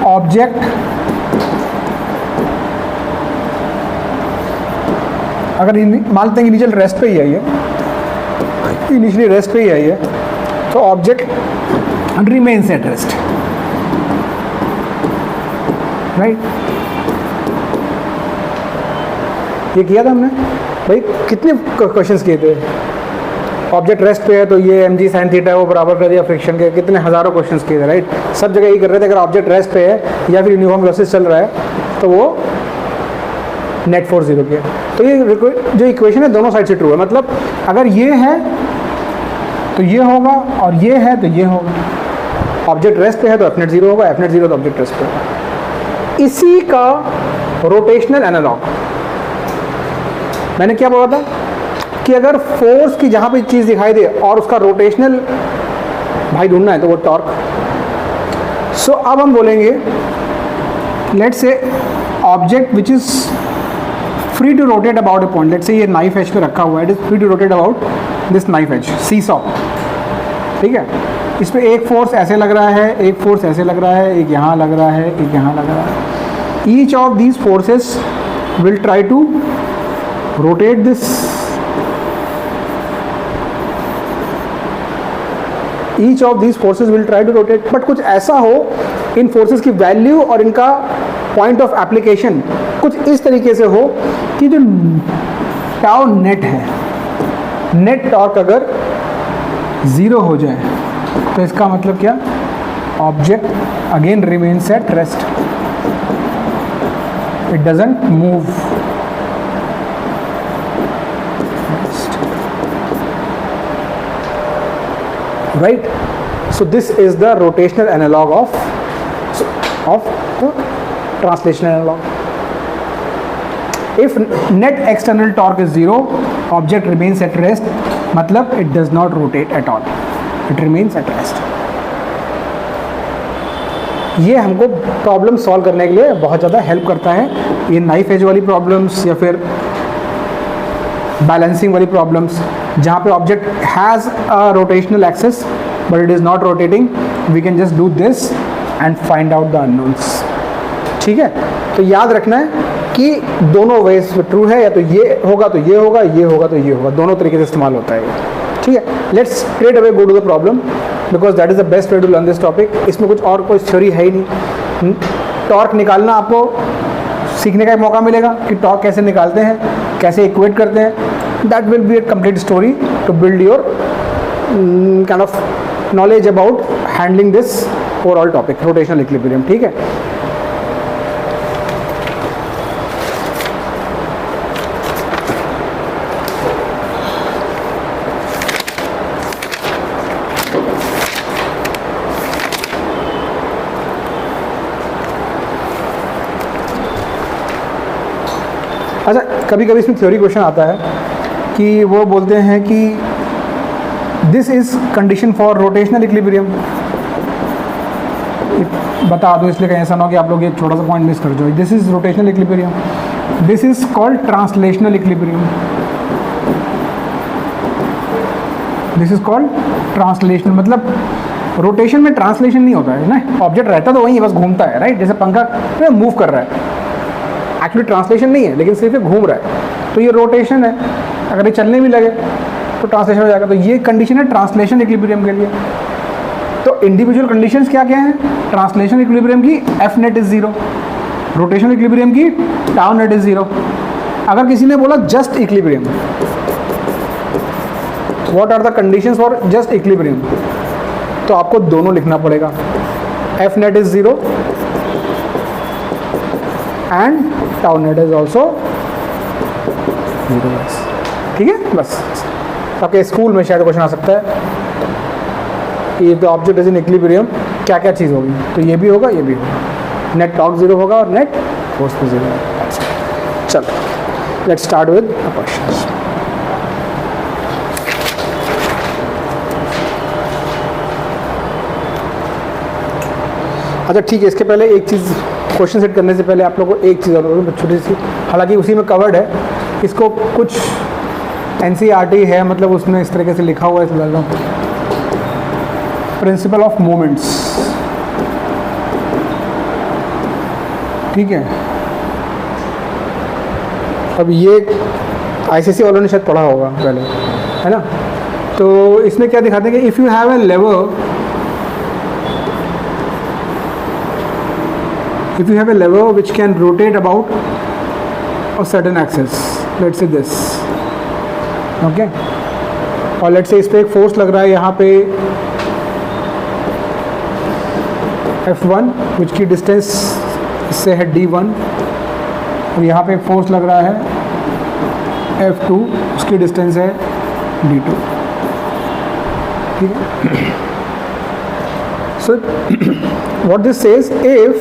ऑब्जेक्ट अगर मान लेते हैं इनिशियल रेस्ट पे ही आई है, इनिशियली रेस्ट पे ही आई है, तो object remains at rest, right. ये किया था हमने भाई, कितने क्वेश्चंस किए थे। ऑब्जेक्ट रेस्ट पे है तो ये mg sin थीटा है वो बराबर कर दिया फ्रिक्शन के, कितने हज़ारों क्वेश्चंस किए थे, राइट। सब जगह यही कर रहे थे, अगर ऑब्जेक्ट रेस्ट पे है या फिर यूनिफॉर्म वेलोसिटी चल रहा है तो वो नेट फोर्स जीरो की है। तो ये जो इक्वेशन है दोनों साइड से ट्रू है, मतलब अगर ये है तो ये होगा और ये है तो ये होगा। ऑब्जेक्ट रेस्ट पे है तो एफ नेट जीरो होगा, एफ नेट जीरो तो ऑब्जेक्ट रेस्ट पे होगा। इसी का रोटेशनल एनालॉग मैंने क्या बोला था कि अगर फोर्स की जहां पे चीज दिखाई दे और उसका रोटेशनल भाई ढूंढना है तो वो टॉर्क। सो अब हम बोलेंगे let's say object which is free to rotate about a point, let's say ये नाइफ एज पे रखा हुआ है, it is free to rotate about this knife edge, seesaw, ठीक है। इस पे एक फोर्स ऐसे लग रहा है, एक फोर्स ऐसे लग रहा है, एक यहाँ लग रहा है, एक यहाँ लग रहा है। Each of these forces will try to rotate this, each of these forces will try to rotate, but कुछ ऐसा हो इन फोर्सेस की वैल्यू और इनका पॉइंट ऑफ एप्लीकेशन कुछ इस तरीके से हो कि जो टाउ नेट है, नेट टॉर्क अगर ज़ीरो हो जाए तो इसका मतलब क्या, object again remains at rest, it doesn't move, right? So this is the rotational analog of the translational analog. If net external torque is zero, object remains at rest, मतलब it does not rotate at all, it remains at rest. ये हमको problem solve करने के लिए बहुत ज़्यादा help करता है। ये नाइफ एज वाली प्रॉब्लम्स या फिर बैलेंसिंग वाली प्रॉब्लम्स जहाँ पे object has a rotational axis but it is not rotating, we can just do this and find out the unknowns, ठीक है। तो याद रखना है कि दोनों वेज ट्रू है, या तो ये होगा तो ये होगा, ये होगा तो ये होगा, दोनों तरीके से इस्तेमाल होता है, ठीक है। Let's straight away go to the problem because that is the best way to learn this topic. इसमें कुछ और कोई थ्योरी है ही नहीं। टॉर्क निकालना आपको सीखने का एक मौका मिलेगा कि टॉर्क कैसे निकालते हैं, कैसे इक्वेट करते हैं। That will be a complete story to build your kind of knowledge about handling this overall topic rotational equilibrium, ठीक है। अच्छा, कभी कभी इसमें थ्योरी क्वेश्चन आता है कि वो बोलते हैं कि this is condition for rotational equilibrium. बता दो इसलिए कहीं ऐसा ना हो कि आप लोग ये छोटा सा पॉइंट मिस कर जाओ। This is rotational equilibrium, this is called translational equilibrium, this is called translational. मतलब रोटेशन में ट्रांसलेशन नहीं होता है ना, ऑब्जेक्ट रहता तो वहीं बस घूमता है, राइट। जैसे पंखा मूव कर रहा है एक्चुअली ट्रांसलेशन नहीं है, लेकिन सिर्फ ये घूम रहा है, तो ये रोटेशन है। अगर ये चलने भी लगे तो ट्रांसलेशन हो जाएगा। तो ये कंडीशन है ट्रांसलेशन इक्विलिब्रियम के लिए। तो इंडिविजुअल कंडीशंस क्या क्या हैं? ट्रांसलेशन इक्विलिब्रियम की F net is 0, rotation equilibrium की टाउ नेट इज 0। अगर किसी ने बोला just equilibrium, what are the conditions for just equilibrium, तो आपको दोनों लिखना पड़ेगा, F net is 0 and tau net is also 0। ठीक है, बस आपके स्कूल में शायद क्वेश्चन आ सकता है कि the object is in equilibrium क्या क्या चीज़ होगी, तो ये भी होगा, ये भी होगा, नेट टॉर्क 0 होगा और नेट फोर्स भी 0 होगा। चलो let's start with the questions. अच्छा ठीक है, इसके पहले एक चीज़, क्वेश्चन सेट करने से पहले आप लोगों को एक चीज़ और छोटी सी, हालांकि उसी में कवर्ड है, इसको कुछ NCERT है, मतलब उसमें इस तरीके से लिखा हुआ है, प्रिंसिपल ऑफ मोमेंट्स। ठीक है, अब ये ICC वालों ने शायद पढ़ा होगा पहले, है ना। तो इसमें क्या दिखाते हैं कि if you have a lever, if you have a lever which can rotate about a certain axis, let's say this, okay, और let's say इस पे एक फोर्स लग रहा है यहाँ पे F1 which की डिस्टेंस इससे है D1, और यहाँ पे एक फोर्स लग रहा है F2 उसकी डिस्टेंस है D2। ठीक है, so what this says, if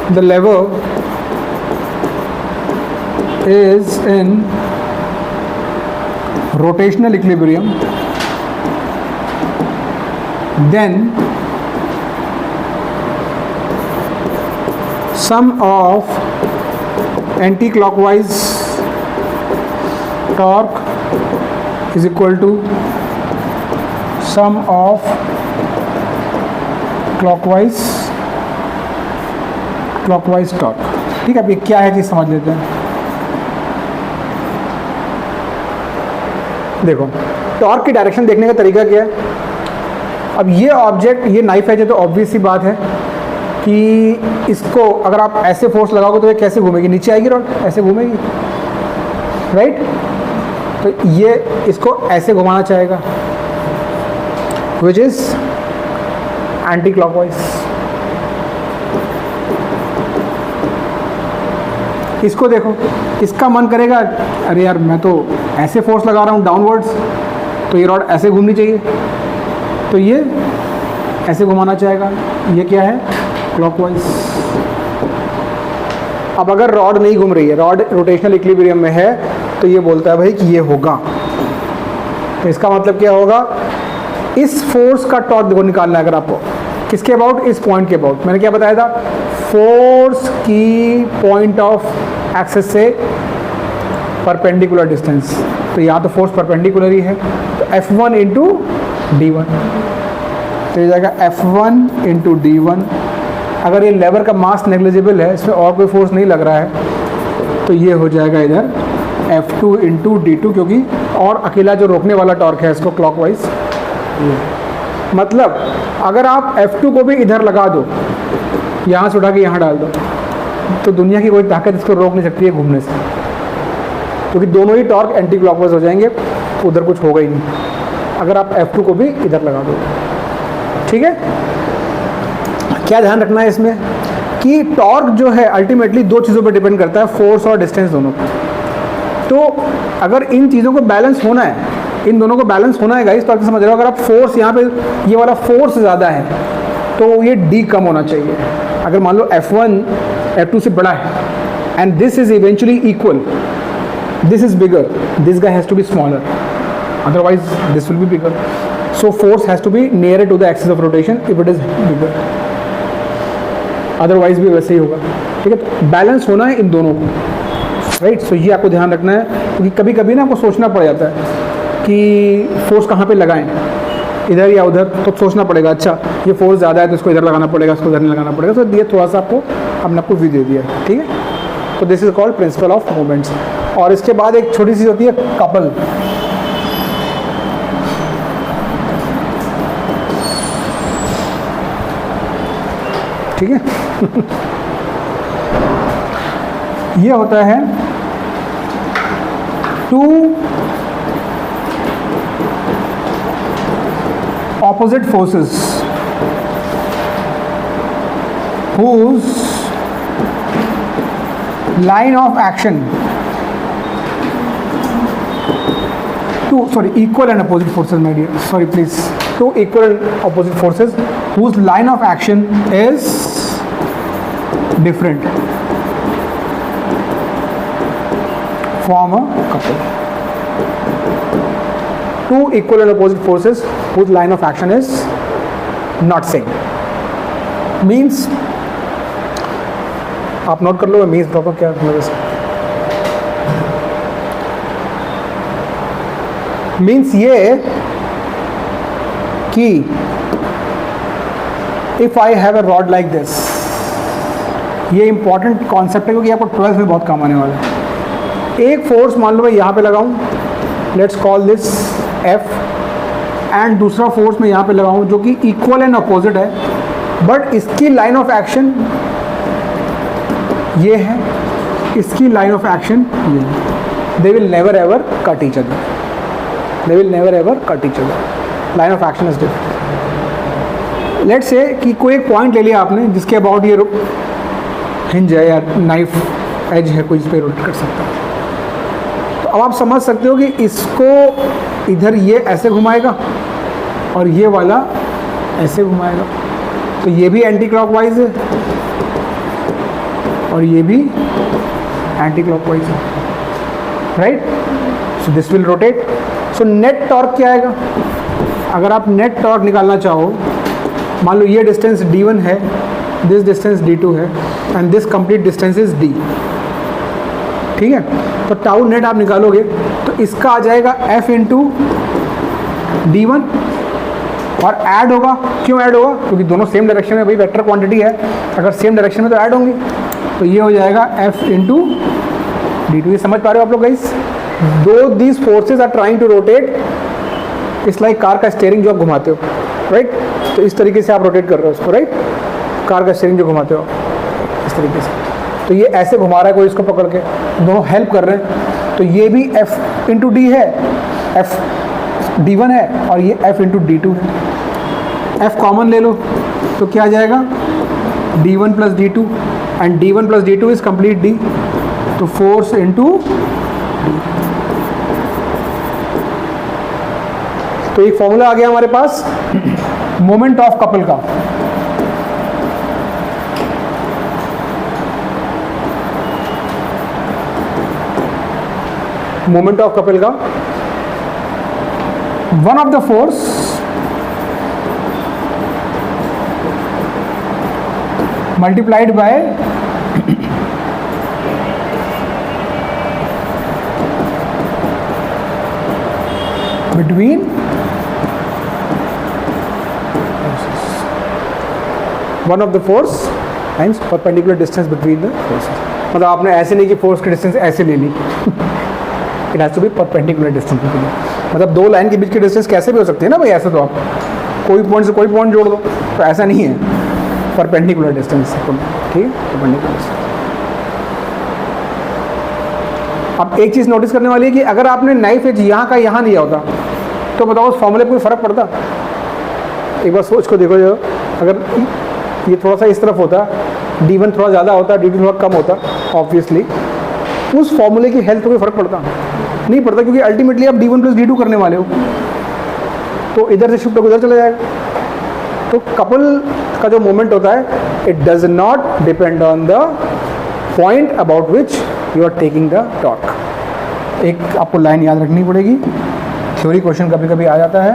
the lever is in rotational equilibrium, then sum of anti-clockwise torque is equal to sum of clockwise torque. ठीक है, अब ये क्या है चीज़ समझ लेते हैं। देखो टॉर्क की डायरेक्शन देखने का तरीका क्या है। अब ये ऑब्जेक्ट, ये नाइफ एज है, तो ऑब्वियस सी बात है कि इसको अगर आप ऐसे फोर्स लगाओगे तो ये कैसे घूमेगी, नीचे आएगी रॉड, ऐसे घूमेगी, राइट। तो ये इसको ऐसे घुमाना चाहेगा, विच इज एंटी क्लॉकवाइज। इसको देखो, इसका मन करेगा अरे यार मैं तो ऐसे फोर्स लगा रहा हूँ डाउनवर्ड्स, तो ये रॉड ऐसे घूमनी चाहिए, तो ये ऐसे घुमाना चाहेगा, ये क्या है क्लॉकवाइज। अब अगर रॉड नहीं घूम रही है, रॉड रोटेशनल इक्विलिब्रियम में है, तो ये बोलता है भाई कि ये होगा। तो इसका मतलब क्या होगा, इस फोर्स का टॉर्क देखो निकालना है अगर आपको, किसके अबाउट, इस पॉइंट के अबाउट। मैंने क्या बताया था, फोर्स की पॉइंट ऑफ एक्सिस से परपेंडिकुलर डिस्टेंस, तो यहाँ तो फोर्स परपेंडिकुलर ही है, तो F1 इंटू D1, तो ये जाएगा F1 इंटू D1। अगर ये लेवर का मास नेग्लिजिबल है, इसमें और कोई फोर्स नहीं लग रहा है, तो ये हो जाएगा इधर F2 इंटू D2, क्योंकि और अकेला जो रोकने वाला टॉर्क है इसको क्लॉकवाइज। मतलब अगर आप F2 को भी इधर लगा दो, यहाँ से उठा के यहाँ डाल दो, तो दुनिया की कोई ताकत इसको रोक नहीं सकती है घूमने से, क्योंकि दोनों ही टॉर्क एंटी क्लॉकवाइज हो जाएंगे, उधर कुछ होगा ही नहीं अगर आप F2 को भी इधर लगा दो। ठीक है, क्या ध्यान रखना है इसमें कि टॉर्क जो है अल्टीमेटली दो चीज़ों पर डिपेंड करता है, फोर्स और डिस्टेंस दोनों पर। तो अगर इन चीज़ों को बैलेंस होना है, इन दोनों को बैलेंस होना है गाइस, तो आप समझ रहे हो, अगर आप फोर्स यहाँ पे ये वाला फोर्स ज़्यादा है तो ये D कम होना चाहिए। अगर मान लो F1 F2 से बड़ा है and this is eventually equal, this is bigger, this guy has to be smaller, otherwise this will be bigger. So force has to be near to the axis of rotation if it is bigger, otherwise भी वैसे ही होगा। ठीक है, तो balance होना है इन दोनों को, राइट। सो ये आपको ध्यान रखना है, क्योंकि कभी कभी ना आपको सोचना पड़ जाता है कि फोर्स कहाँ पे लगाएं, इधर या उधर, तो सोचना पड़ेगा, अच्छा ये फोर्स ज़्यादा है तो इसको इधर लगाना पड़ेगा, इसको इधर नहीं लगाना पड़ेगा। तो ये थोड़ा सा आपको हमने आपको व्यू दे दिया है, ठीक है। तो this is called principle of moments. और इसके बाद एक छोटी सी होती है कपल। ठीक है ये होता है to opposite forces whose line of action equal and opposite forces, my dear, sorry please, two equal and opposite forces whose line of action is different form a couple. Two equal and opposite forces whose line of action is not same means, आप note कर लो, मैं means बताता हूँ क्या मेरे से। Means ये कि if I have a rod like this, ये इंपॉर्टेंट कॉन्सेप्ट है क्योंकि आपको 12th में बहुत काम आने वाला है। एक फोर्स मान लो मैं यहाँ पे लगाऊँ, let's call this F, and दूसरा फोर्स मैं यहाँ पे लगाऊँ जो कि इक्वल एंड अपोजिट है, बट इसकी लाइन ऑफ एक्शन ये है, इसकी लाइन ऑफ एक्शन ये है। They will never ever cut each other, they will never ever cut each other, line of action is different. Let's say कि कोई एक पॉइंट ले लिया आपने जिसके अबाउट ये हिंज है या नाइफ एज है, कोई इस पर रोटेट कर सकता है। तो अब आप समझ सकते हो कि इसको इधर ये ऐसे घुमाएगा और ये वाला ऐसे घुमाएगा, तो ये भी एंटी क्लॉकवाइज है और ये भी एंटी क्लॉकवाइज है, right. So this will rotate. So net torque क्या आएगा? अगर आप नेट टॉर्क निकालना चाहो, मान लो ये डिस्टेंस d1 है, दिस डिस्टेंस d2 है and this complete distance is d, ठीक है। तो टाउ नेट आप निकालोगे तो इसका आ जाएगा f इंटू d1 और ऐड होगा। क्यों ऐड होगा? क्योंकि दोनों सेम डायरेक्शन में, भाई वेक्टर क्वांटिटी है, अगर सेम डायरेक्शन में तो ऐड होंगी। तो ये हो जाएगा f इंटू d2। ये समझ पा रहे हो आप लोग गाइस? दो these forces are trying to rotate, it's like car का स्टीयरिंग जो आप घुमाते हो, राइट। तो इस तरीके से आप रोटेट कर रहे हो उसको, राइट। कार का स्टीयरिंग जो घुमाते हो इस तरीके से, तो ये ऐसे घुमा रहा है कोई इसको पकड़ के, दोनों हेल्प कर रहे हैं। तो ये भी f इंटू डी है, f d1 है और ये f इंटू d2 है। f कॉमन ले लो तो क्या आ जाएगा? d1 plus d2 and d1 plus d2 is complete d, तो फोर्स इंटू d। तो एक फॉर्मूला आ गया हमारे पास मोमेंट ऑफ कपल का। मोमेंट ऑफ कपल का, one of the force multiplied bye between one of the force times perpendicular distance between the forces. मतलब आपने ऐसे नहीं कि फोर्स की डिस्टेंस ऐसे ले ली, it has to be perpendicular distance. मतलब दो लाइन के बीच की डिस्टेंस कैसे भी हो सकती है ना भाई, ऐसे तो आप कोई पॉइंट से कोई पॉइंट जोड़ दो, तो ऐसा नहीं है, परपेंडिकुलर डिस्टेंस, ठीक है, परपेंडिकुलर डिस्टेंस। अब एक चीज़ नोटिस करने वाली है कि अगर आपने नाइफ एज यहाँ का यहाँ लिया होता तो बताओ उस फॉर्मूले पर कोई फ़र्क पड़ता? एक बार सोच को देखो, जो अगर ये थोड़ा सा इस तरफ होता, d1 थोड़ा ज़्यादा होता, d2 थोड़ा कम होता, ऑब्वियसली उस फॉर्मूले की हेल्थ को कोई फ़र्क पड़ता नहीं पड़ता, क्योंकि अल्टीमेटली आप d1 प्लस d2 करने वाले हो, तो इधर से शिफ्ट होकर उधर चला जाएगा। तो कपल का जो मोमेंट होता है, it does not depend on the point about which you are taking the torque. एक आपको लाइन याद रखनी पड़ेगी, थ्योरी क्वेश्चन कभी कभी आ जाता है।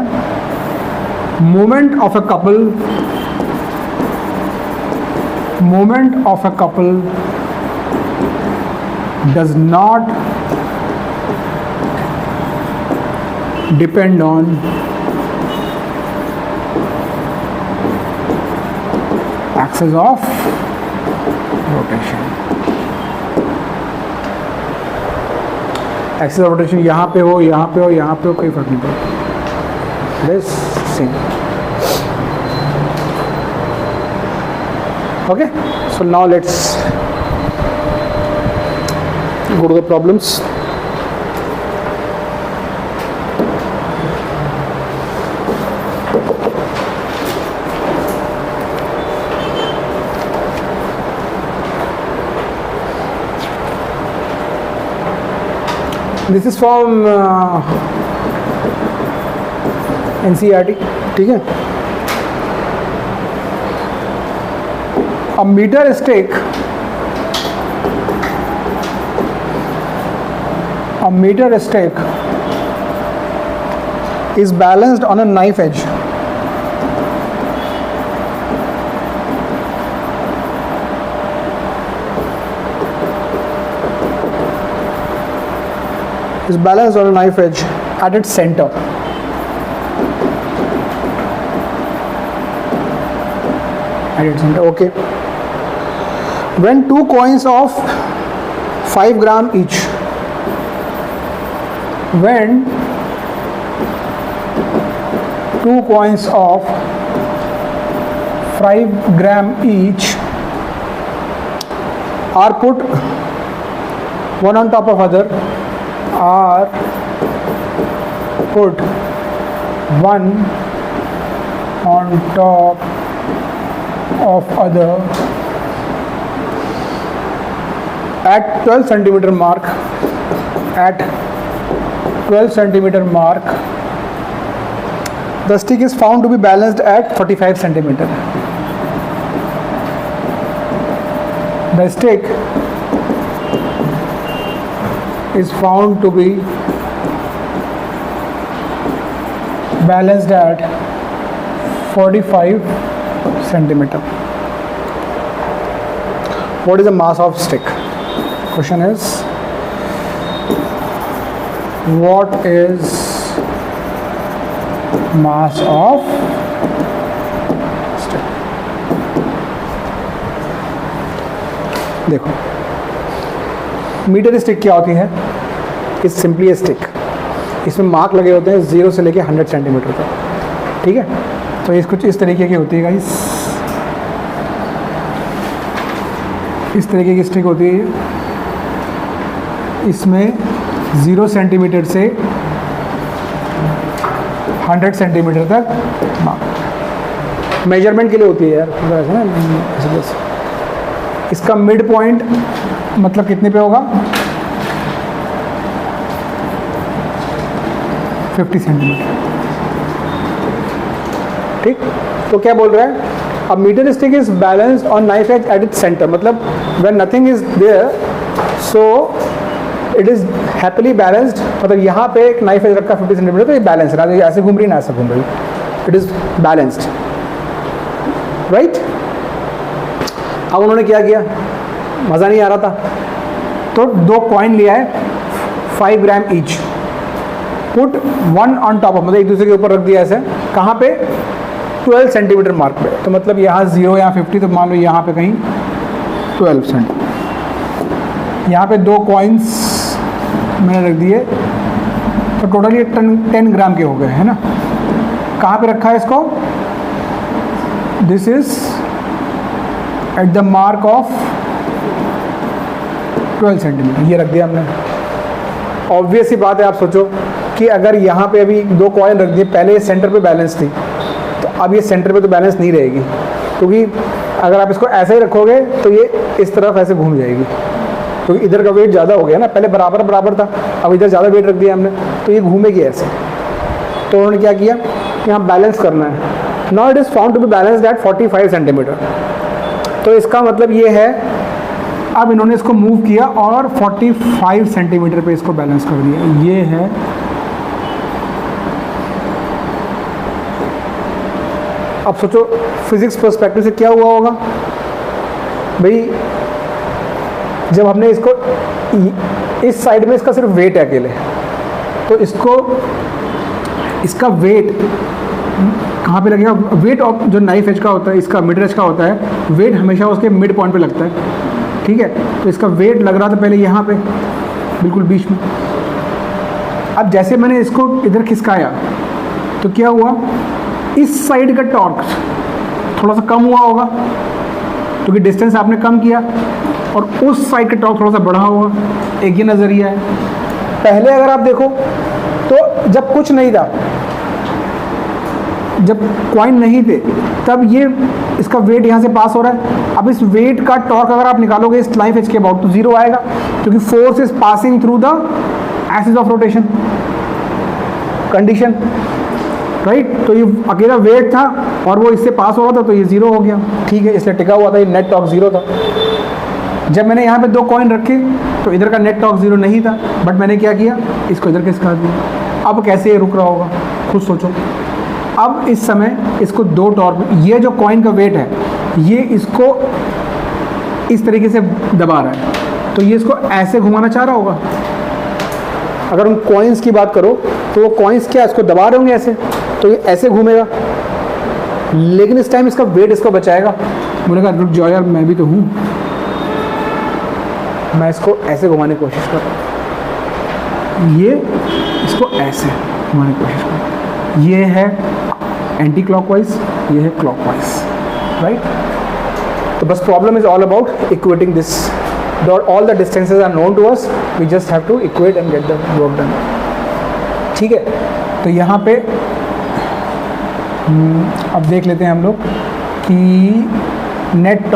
Moment of a couple, moment of a couple does not depend on axis of rotation, axis of rotation यहाँ पे हो, यहाँ पे हो, यहाँ पे हो, कोई फर्क नहीं पड़ता, it is same. Okay, so now let's go to the problems. This is from NCERT, ठीक है. A meter stick is balanced on a knife edge. At its center. Okay. When two coins of 5 gram each, when two coins of 5 gram each are put one on top of other, are put one on top of other at 12 centimeter mark, the stick is found to be balanced at 45 centimeter. The stick is found to be balanced at 45 centimeter. What is the mass of stick? Question is, what is mass of stick? देखो, metre stick क्या होती है? इस simply stick, इसमें mark लगे होते हैं 0 से लेके 100 सेंटीमीटर तक, ठीक है. तो ये कुछ इस तरीके की होती है गाइस, इस तरीके की स्टिक होती है. इसमें 0 सेंटीमीटर से 100 सेंटीमीटर तक मेजरमेंट के लिए होती है यार, ऐसा ना. इसका मिड पॉइंट मतलब कितने पे होगा? 50 सेंटीमीटर, ठीक. तो क्या बोल रहा है? A meter stick is balanced on knife edge at its center. मतलब when nothing is there, so it is happily balanced. मतलब यहाँ पे एक knife edge रखा 50 सेंटीमीटर, तो ये बैलेंस है, ऐसे घूम रही ना ऐसे घूम रही. It is balanced, right? अब उन्होंने क्या किया? मज़ा नहीं आ रहा था, तो 2 कॉइन लिया है 5 ग्राम each, put one on top of, मतलब एक दूसरे के ऊपर रख दिया ऐसे. कहाँ पे? 12 सेंटीमीटर मार्क पे. तो मतलब यहाँ 0 यहाँ 50, तो मान लो यहाँ पे कहीं 12 सेंटीमीटर. यहाँ पे 2 कॉइन्स मैंने रख दिए, तो टोटल ये 10 ग्राम के हो गए, है ना. कहाँ पे रखा है इसको? This is at the mark of 12 centimetre, ये रख दिया हमने. ऑब्वियस ही बात है, आप सोचो कि अगर यहाँ पे अभी 2 कॉइन रख दिए, पहले ये सेंटर पे बैलेंस थी, तो अब ये सेंटर पे तो बैलेंस नहीं रहेगी, क्योंकि अगर आप इसको ऐसे ही रखोगे तो ये इस तरफ ऐसे घूम जाएगी, क्योंकि इधर का वेट ज़्यादा हो गया ना. पहले बराबर बराबर था, अब इधर ज़्यादा वेट रख दिया हमने, तो ये घूमेगी ऐसे. तो उन्होंने क्या किया कि यहाँ बैलेंस करना है. Now it is found to be balanced at 45 centimetre. तो इसका मतलब ये है, अब इन्होंने इसको मूव किया और 45 सेंटीमीटर पे इसको बैलेंस कर दिया. ये है अब सोचो फिजिक्स पर्सपेक्टिव से क्या हुआ होगा भाई. जब हमने इसको इस साइड में, इसका सिर्फ वेट है अकेले, तो इसको इसका वेट कहाँ पे लगेगा, वेट ऑफ जो नाइफ एज का होता है, इसका मिड एज का होता है, वेट हमेशा उसके मिड पॉइंट पे लगता है, ठीक है। तो इसका वेट लग रहा था पहले यहाँ पे बिल्कुल बीच में। अब जैसे मैंने इसको इधर खिसकाया तो क्या हुआ, इस साइड का टॉर्क थोड़ा सा कम हुआ होगा क्योंकि डिस्टेंस आपने कम किया, और उस साइड का टॉर्क थोड़ा सा बढ़ा होगा। एक ही नज़रिया है। पहले अगर आप देखो तो जब कुछ नहीं था, जब कॉइन नहीं थे, तब ये इसका वेट यहाँ से पास हो रहा है। अब इस वेट का टॉर्क अगर आप निकालोगे इस नाइफ एज के अबाउट तो जीरो आएगा, क्योंकि force is passing through the axis of rotation condition, right. तो ये अकेला वेट था और वो इससे पास हो रहा था तो ये जीरो हो गया, ठीक है, इसलिए टिका हुआ था, ये नेट टॉर्क जीरो था। जब मैंने यहाँ पे दो कॉइन रखे तो इधर का नेट टॉर्क जीरो नहीं था, बट मैंने क्या किया, इसको इधर खिसका दिया। अब कैसे ये रुक रहा होगा, खुद सोचो। अब इस समय इसको दो टॉर्क, ये जो कॉइन का वेट है ये इसको इस तरीके से दबा रहा है, तो ये इसको ऐसे घुमाना चाह रहा होगा। अगर हम कॉइन्स की बात करो तो वो कॉइन्स क्या इसको दबा रहे होंगे ऐसे, तो ये ऐसे घूमेगा, लेकिन इस टाइम इसका वेट इसको बचाएगा। बोलेगा रुक जाओ यार, मैं भी तो हूँ, मैं इसको ऐसे घुमाने की कोशिश कर रहा हूँ, ये इसको ऐसे घुमाने की कोशिश कर रहा हूँ। ये है एंटी क्लॉकवाइज, ये है क्लॉकवाइज, राइट। तो बस problem is all about equating this, all the distances are known to us, we just have to equate and get the work done, ठीक है। तो यहाँ पे अब देख लेते हैं हम लोग कि net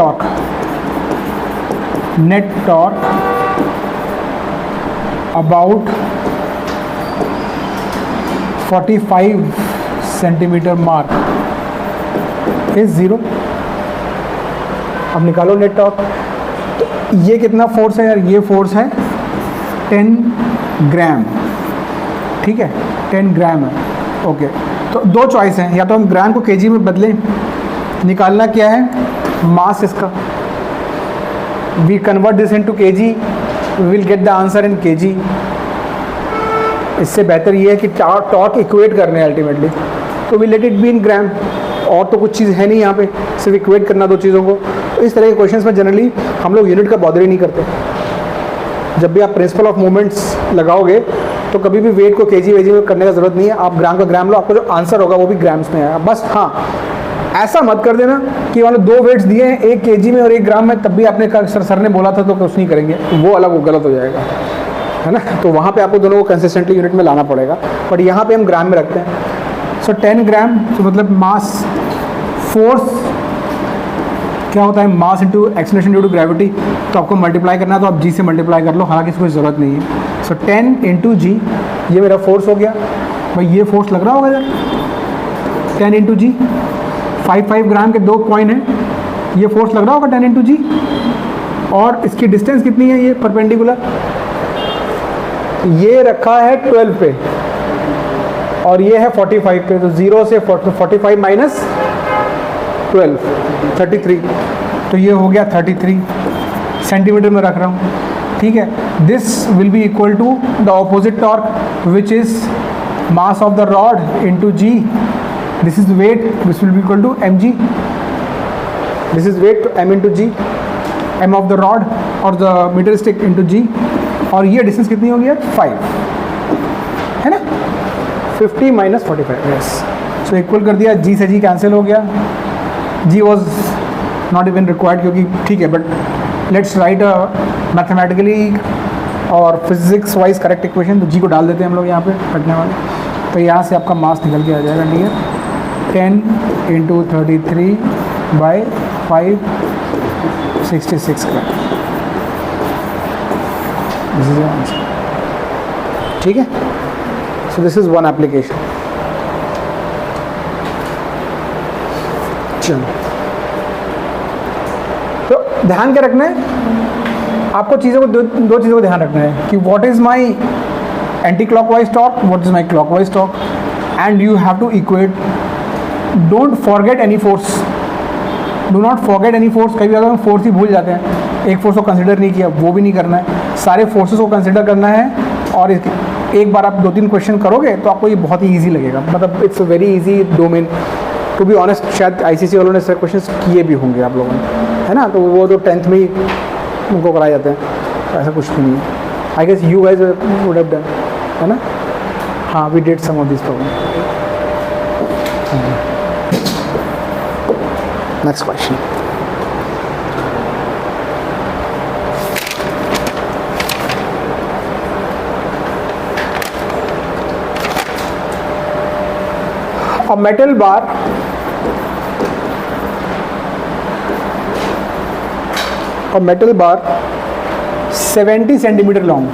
torque about 45 centimetre mark is zero. अब निकालो नेट टॉर्क। ये कितना फोर्स है यार, ये फोर्स है 10 ग्राम, ठीक है, 10 ग्राम है, ओके। तो दो चॉइस हैं, या तो हम ग्राम को केजी में बदलें, निकालना क्या है, मास इसका, we convert this into KG, we will get the answer in KG. इससे बेहतर ये है कि टॉर्क इक्वेट करने हैं अल्टीमेटली, तो we let it be in gram, और तो कुछ चीज़ है नहीं यहाँ पे, सिर्फ इक्वेट करना दो चीज़ों को। तो इस तरह के क्वेश्चंस में जनरली हम लोग यूनिट का बॉदर ही नहीं करते। जब भी आप प्रिंसिपल ऑफ मोमेंट्स लगाओगे तो कभी भी वेट को केजी वेजी में करने का ज़रूरत नहीं है, आप ग्राम का ग्राम लो, आपको जो आंसर होगा वो भी ग्राम्स में आएगा। बस हाँ, ऐसा मत कर देना कि वाले दो वेट्स दिए हैं, एक केजी में और एक ग्राम में, तब भी आपने सर ने बोला था तो कुछ नहीं करेंगे, वो अलग, वो गलत हो जाएगा, है ना। तो वहाँ पे आपको दोनों को कंसिस्टेंटली यूनिट में लाना पड़ेगा, बट यहाँ पे हम ग्राम में रखते हैं। सो 10 ग्राम, तो मतलब मास, फोर्स क्या होता है, mass into acceleration due to gravity, तो आपको मल्टीप्लाई करना है तो आप जी से मल्टीप्लाई कर लो, हालांकि इसको ज़रूरत नहीं है। सो 10 इंटू जी, ये मेरा फोर्स हो गया भाई, ये फोर्स लग रहा होगा यार, 10 इंटू जी, 5 ग्राम के दो कॉइन हैं, ये फोर्स लग रहा होगा 10 इंटू जी। और इसकी डिस्टेंस कितनी है, ये परपेंडिकुलर, ये रखा है 12 पे और ये है 45 पे, तो 0 से 45 माइनस 12, 33, तो ये हो गया 33 सेंटीमीटर में रख रहा हूँ, ठीक है। This will be equal to the opposite torque which is mass of the rod into G, this is weight, this will be equal to M G, this is weight M into G, M of the rod और the metre stick into G, और ये distance कितनी होगी यार, 5, है ना, 50 minus 45, yes. So equal कर दिया, जी से जी कैंसिल हो गया, जी वॉज नॉट इवन रिक्वायर्ड क्योंकि ठीक है, but let's write a mathematically और फिजिक्स वाइज करेक्ट इक्वेशन, तो जी को डाल देते हैं हम लोग यहाँ पे कटने वाले, तो यहाँ से आपका मास निकल के आ जाएगा, ठीक है, 10 into 33 by 566 gram, this is answer, ठीक है। So this is one application. चलो, तो ध्यान क्या रखना है आपको, चीज़ों को दो चीज़ों को ध्यान रखना है कि what is my anticlockwise torque, what is my clockwise torque, and you have to equate. Don't forget any force, do not forget any force. कभी अगर हम फोर्स ही भूल जाते हैं, एक फोर्स को कंसिडर नहीं किया, वो भी नहीं करना है, सारे फोर्सेस को कंसिडर करना है। और एक बार आप 2-3 क्वेश्चन करोगे तो आपको ये बहुत ही ईजी लगेगा, मतलब it's a very easy domain to be honest शायद आईसीसी वालों ने ऐसे क्वेश्चन किए भी होंगे आप लोगों ने, है ना, तो वो तो 10th में ही उनको कराए जाते हैं, तो ऐसा कुछ भी नहीं है। I guess you guys would have done, है ना, हाँ we did some of this problem. Next question, a metal bar a metal bar 70 centimetre long,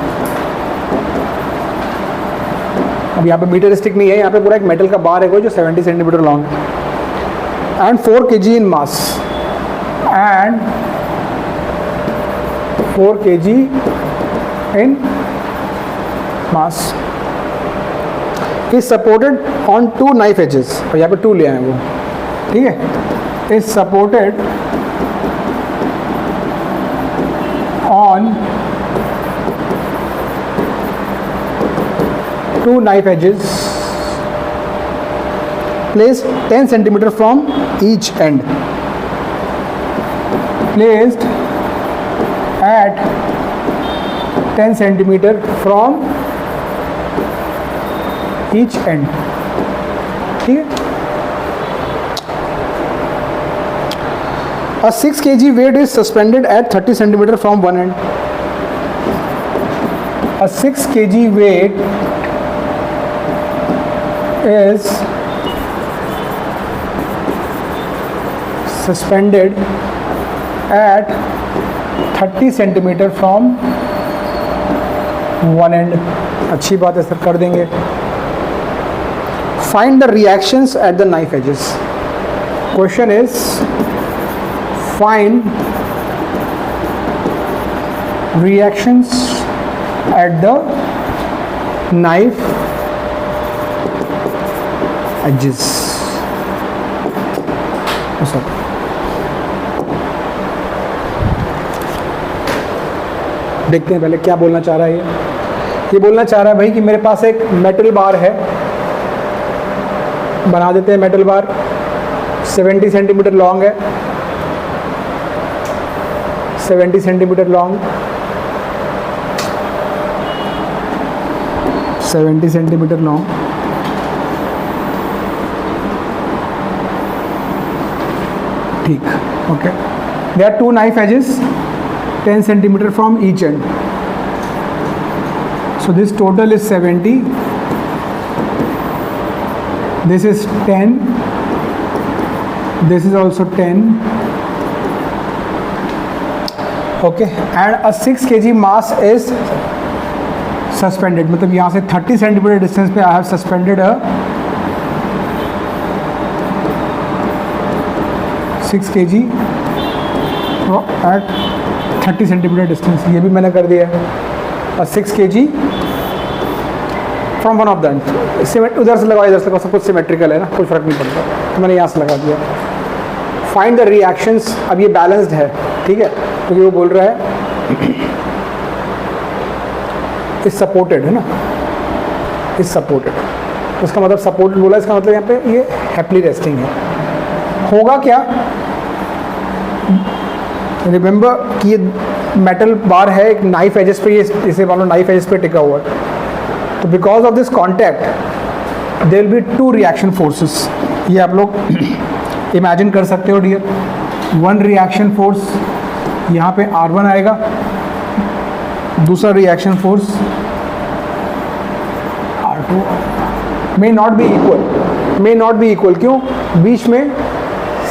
अब यहाँ पे मीटर स्टिक नहीं है, यहाँ पे पूरा एक मेटल का बार है कोई जो 70 सेंटीमीटर लॉन्ग है, and 4 kg in mass, and 4 kg in mass is supported on 2 knife edges, और यहाँ पे 2 ले आए वो, ठीक है, is supported on 2 knife edges placed 10 centimeter from each end, placed at 10 centimeter from each end, ठीक है। A 6 kg weight is suspended at 30 centimeter from one end. A 6 kg weight is suspended at 30 centimeter from one end. अच्छी बात है sir, कर देंगे। Find the reactions at the knife edges. Question is, find reactions at the knife edges. देखते हैं पहले क्या बोलना चाह रहा है ये बोलना चाह रहा है भाई कि मेरे पास एक मेटल बार है, बना देते हैं मेटल बार, 70 सेंटीमीटर लॉन्ग है, 70 सेंटीमीटर लॉन्ग, 70 सेंटीमीटर लॉन्ग, ठीक, okay. There are 2 knife edges 10 centimeter from each end, so this total is 70, this is 10, this is also 10, okay, and a 6 kg mass is suspended, मतलब यहाँ से 30 centimeter distance पे I have suspended a 6 kg at 30 centimetre distance, ये भी मैंने कर दिया है। और 6 kg from one of the end, उधर से लगा इधर से लगा, सब कुछ सिमेट्रिकल है ना, कोई फर्क नहीं पड़ता, तो मैंने यहाँ से लगा दिया। फाइंड द रिएक्शंस, अब ये बैलेंस्ड है, ठीक है, क्योंकि वो बोल रहा है इज सपोर्टेड, है ना, इज सपोर्टेड, उसका मतलब सपोर्टेड बोला, इसका मतलब यहाँ पे ये हैप्पीली रेस्टिंग है। होगा क्या, रिमेंबर कि ये मेटल बार है, एक नाइफ एजेस पे, ये इसे मान लो नाइफ एजेस पे टिका हुआ है, तो because of this contact there will be 2 reaction forces, ये आप लोग इमेजिन कर सकते हो डियर। 1 रिएक्शन फोर्स यहाँ पे R1 आएगा, दूसरा reaction force R2, may not be equal, क्यों, बीच में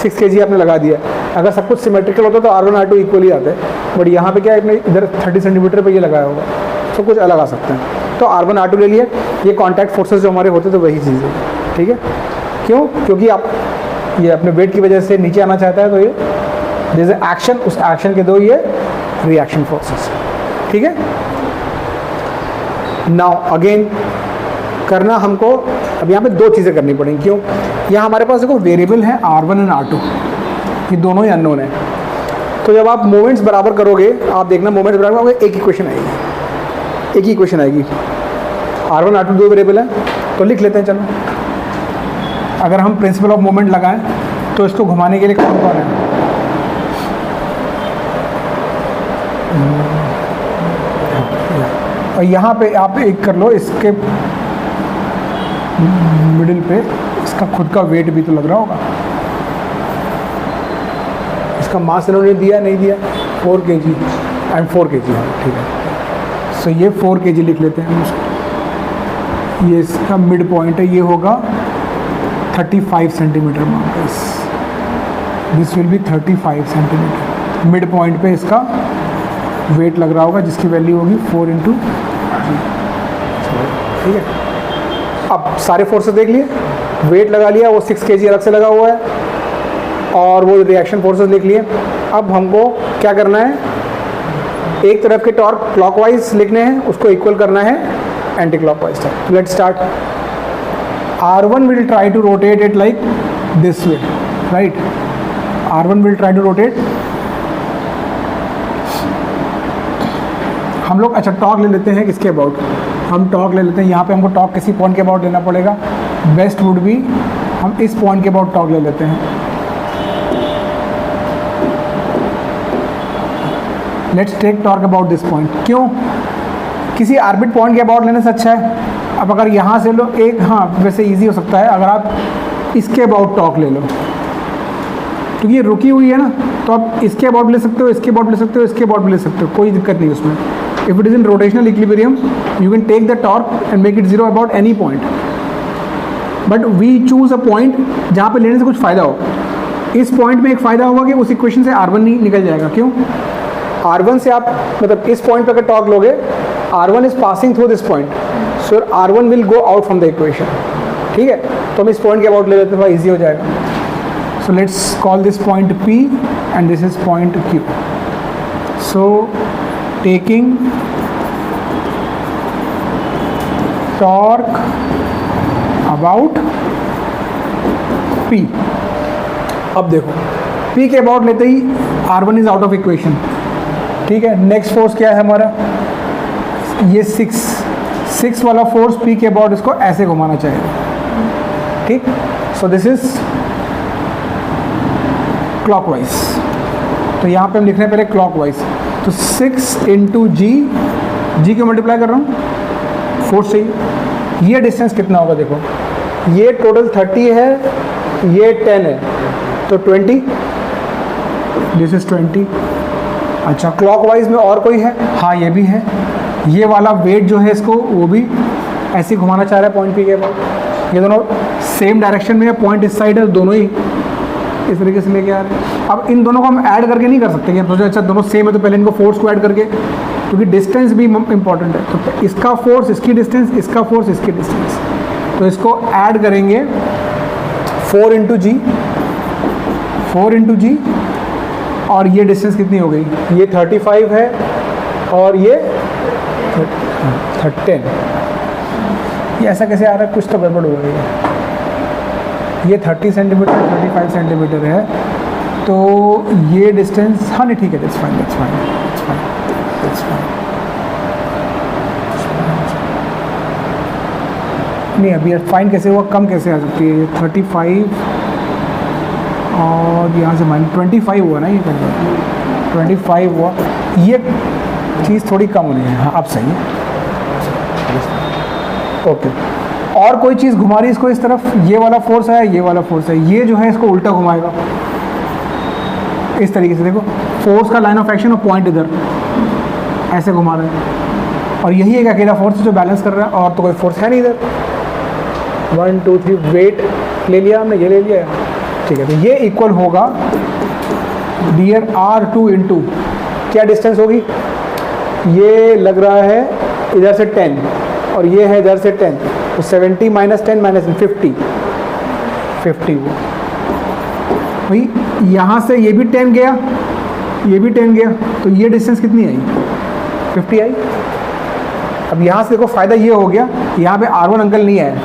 6 kg आपने लगा दिया, अगर सब कुछ सिमेट्रिकल होता तो R1 R2 इक्वल ही आते हैं, बट यहाँ पे क्या है, इधर 30 सेंटीमीटर पे ये लगाया होगा, सब कुछ अलग आ सकते हैं, तो R1 R2 ले लिए, ये कॉन्टैक्ट फोर्सेस जो हमारे होते तो वही चीज़ है, ठीक है, क्यों, क्योंकि आप ये अपने वेट की वजह से नीचे आना चाहता है, तो ये जैसे एक्शन, उस एक्शन के 2 ये रिएक्शन फोर्सेस, ठीक है। नाउ अगेन करना हमको, अब यहाँ पे 2 चीज़ें करनी पड़ेंगी, क्यों, यहाँ हमारे पास देखो वेरिएबल है R1 एंड R2, ये दोनों ही अननोन है, तो जब आप मोमेंट्स बराबर करोगे, आप देखना मोमेंट्स बराबर होंगे, एक इक्वेशन आएगी, R1 R2 2 वेरिएबल है, तो लिख लेते हैं, चलो अगर हम प्रिंसिपल ऑफ मोमेंट लगाएं तो इसको घुमाने के लिए कौन कौन है? और यहाँ पे आप एक कर लो, इसके मिडिल पे इसका खुद का वेट भी तो लग रहा होगा। इसका मास इन्होंने दिया नहीं दिया, 4 kg एंड 4 kg है, ठीक है। सो ये 4 kg लिख लेते हैं हम उसको। ये इसका मिड पॉइंट है, ये होगा 35 centimetre markers. This will B 35 centimetre. Mid point पे इसका वेट लग रहा होगा जिसकी वैल्यू होगी 4 × g, ठीक है। अब सारे फोर्सेस देख लिए, वेट लगा लिया, वो 6 kg अलग से लगा हुआ है, और वो रिएक्शन फोर्सेस लिख लिए। अब हमको क्या करना है, एक तरफ के टॉर्क क्लॉकवाइज लिखने हैं, उसको इक्वल करना है anti clockwise torque. Let's start. R1 will try to rotate it like this way, right? R1 will try to rotate। हम लोग अच्छा टॉर्क ले लेते हैं किसके अबाउट, हम टॉर्क ले लेते हैं। यहाँ पे हमको टॉर्क किसी पॉइंट के अबाउट लेना पड़ेगा। बेस्ट वुड बी हम इस पॉइंट के अबाउट टॉर्क ले लेते हैं। Let's take torque about this point. क्यों? किसी आर्बिट पॉइंट के अबाउट लेने से अच्छा है। अब अगर यहाँ से लो एक, हाँ वैसे इजी हो सकता है अगर आप इसके अबाउट टॉर्क ले लो, क्योंकि ये रुकी हुई है ना, तो आप इसके अबाउट ले सकते हो, इसके अबाउट ले सकते हो, इसके अबाउट भी ले सकते हो, कोई दिक्कत नहीं उसमें। If it is in rotational equilibrium you can take the torque and make it 0 about any point, but we choose a point जहाँ पे लेने से कुछ फ़ायदा हो। इस पॉइंट में एक फ़ायदा होगा कि उस इक्वेशन से R1 नहीं निकल जाएगा। क्यों? R1 से आप मतलब इस पॉइंट पर अगर टॉर्क लोगे, R1 is passing through this point, so R1 will go out from the equation, ठीक है। तो हम इस पॉइंट के अबाउट ले लेते हैं, थोड़ा ईजी हो जाएगा। So let's call this point P and this is point Q। So taking torque about P। अब देखो P के अबाउट लेते ही R1 is out of equation, ठीक है। नेक्स्ट फोर्स क्या है हमारा, ये 6 वाला फोर्स P के अबाउट इसको ऐसे घुमाना चाहिए, ठीक। सो दिस इज क्लॉकवाइज। तो यहाँ पे हम लिख रहे हैं पहले क्लॉकवाइज। तो 6 × g को मल्टीप्लाई कर रहा हूँ, फोर्स चाहिए। ये डिस्टेंस कितना होगा देखो, ये टोटल 30 है, ये 10 है, तो 20, दिस इज 20। अच्छा क्लॉकवाइज में और कोई है? हाँ ये भी है। ये वाला वेट जो है इसको वो भी ऐसे घुमाना चाह रहा है पॉइंट P के अबाउट। ये दोनों सेम डायरेक्शन में है, पॉइंट इस साइड है, दोनों ही इस तरीके से लेके आ रहे हैं। अब इन दोनों को हम ऐड करके नहीं कर सकते कि तो अच्छा दोनों सेम है तो पहले इनको फोर्स को ऐड करके, क्योंकि डिस्टेंस भी इंपॉर्टेंट है। तो इसका फोर्स इसकी डिस्टेंस, इसका फोर्स इसकी डिस्टेंस, तो इसको ऐड करेंगे 4 × g, और ये डिस्टेंस कितनी हो गई, ये 35 है और ये 10। ये ऐसा कैसे आ रहा है, कुछ तो गड़बड़ हो गई है। ये 30 सेंटीमीटर 35 सेंटीमीटर है, तो ये डिस्टेंस, हाँ नहीं ठीक है, दैट्स फाइन। नहीं अभी फाइन कैसे हुआ, कम कैसे आ सकती है, ये 35 और यहाँ से -25 हुआ ना, ये 25 हुआ, ये चीज़ थोड़ी कम होनी है। हाँ अब सही है, ओके। और कोई चीज़ घुमा रही है इसको इस तरफ, ये वाला फोर्स है, ये वाला फोर्स है, ये जो है इसको उल्टा घुमाएगा इस तरीके से। देखो फोर्स का लाइन ऑफ एक्शन और पॉइंट इधर ऐसे घुमा रहे हैं, और यही एक अकेला फोर्स है जो बैलेंस कर रहा है, और तो कोई फोर्स है नहीं इधर। 1 2 3 वेट ले लिया हमने, ये ले लिया, ठीक है। तो ये इक्वल होगा डियर R2 × क्या डिस्टेंस होगी, ये लग रहा है इधर से 10 और ये है इधर से 10, तो 70 - 10 - 50 हुआ भाई। यहाँ से ये भी 10 गया, ये भी 10 गया, तो ये डिस्टेंस कितनी आई, 50 आई। अब यहाँ से देखो फ़ायदा ये हो गया, यहाँ पे R1 अंकल नहीं आया।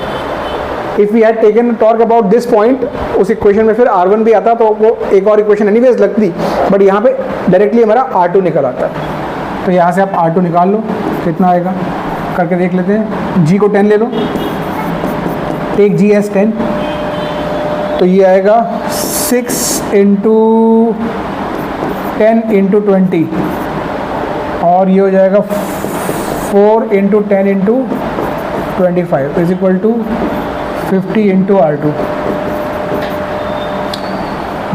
If we had taken torque about this point, उस इक्वेशन में फिर R1 भी आता तो वो एक और इक्वेशन एनीवेज लगती, बट यहाँ पे डायरेक्टली हमारा R2 निकल आता है। तो यहाँ से आप R2 निकाल लो, कितना आएगा करके देख लेते हैं। G को 10 ले लो, टेक G एज 10, तो ये आएगा 6 इंटू 10 इंटू 20 और ये हो जाएगा 4 into 10 into 25 is equal to 50 into R2।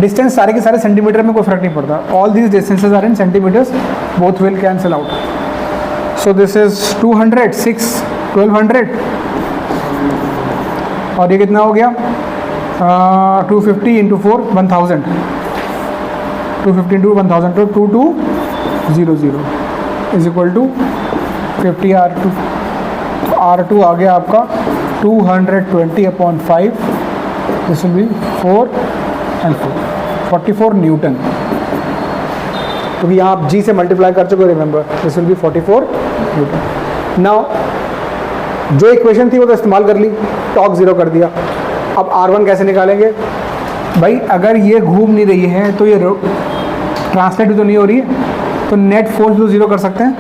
Distance सारे के सारे सेंटीमीटर में कोई फर्क नहीं पड़ता, all these distances are in centimetres, both will cancel out. So this is 200, 6 1200 और ये कितना हो गया 250 इंटू 4 1000, 250 इंटू 1000 तो 2200 is equal to 50 R2। R2 आ गया आपका 220/5, this will B 4 and 44 Newton. तो यहाँ आप G से मल्टीप्लाई कर चुके हो, remember this will B 44 Newton. Now जो इक्वेशन थी वो तो इस्तेमाल कर ली, टॉर्क जीरो कर दिया। अब R1 कैसे निकालेंगे भाई? अगर ये घूम नहीं रही है तो ये ट्रांसलेट भी तो नहीं हो रही है, तो नेट फोर्स भी तो जीरो कर सकते हैं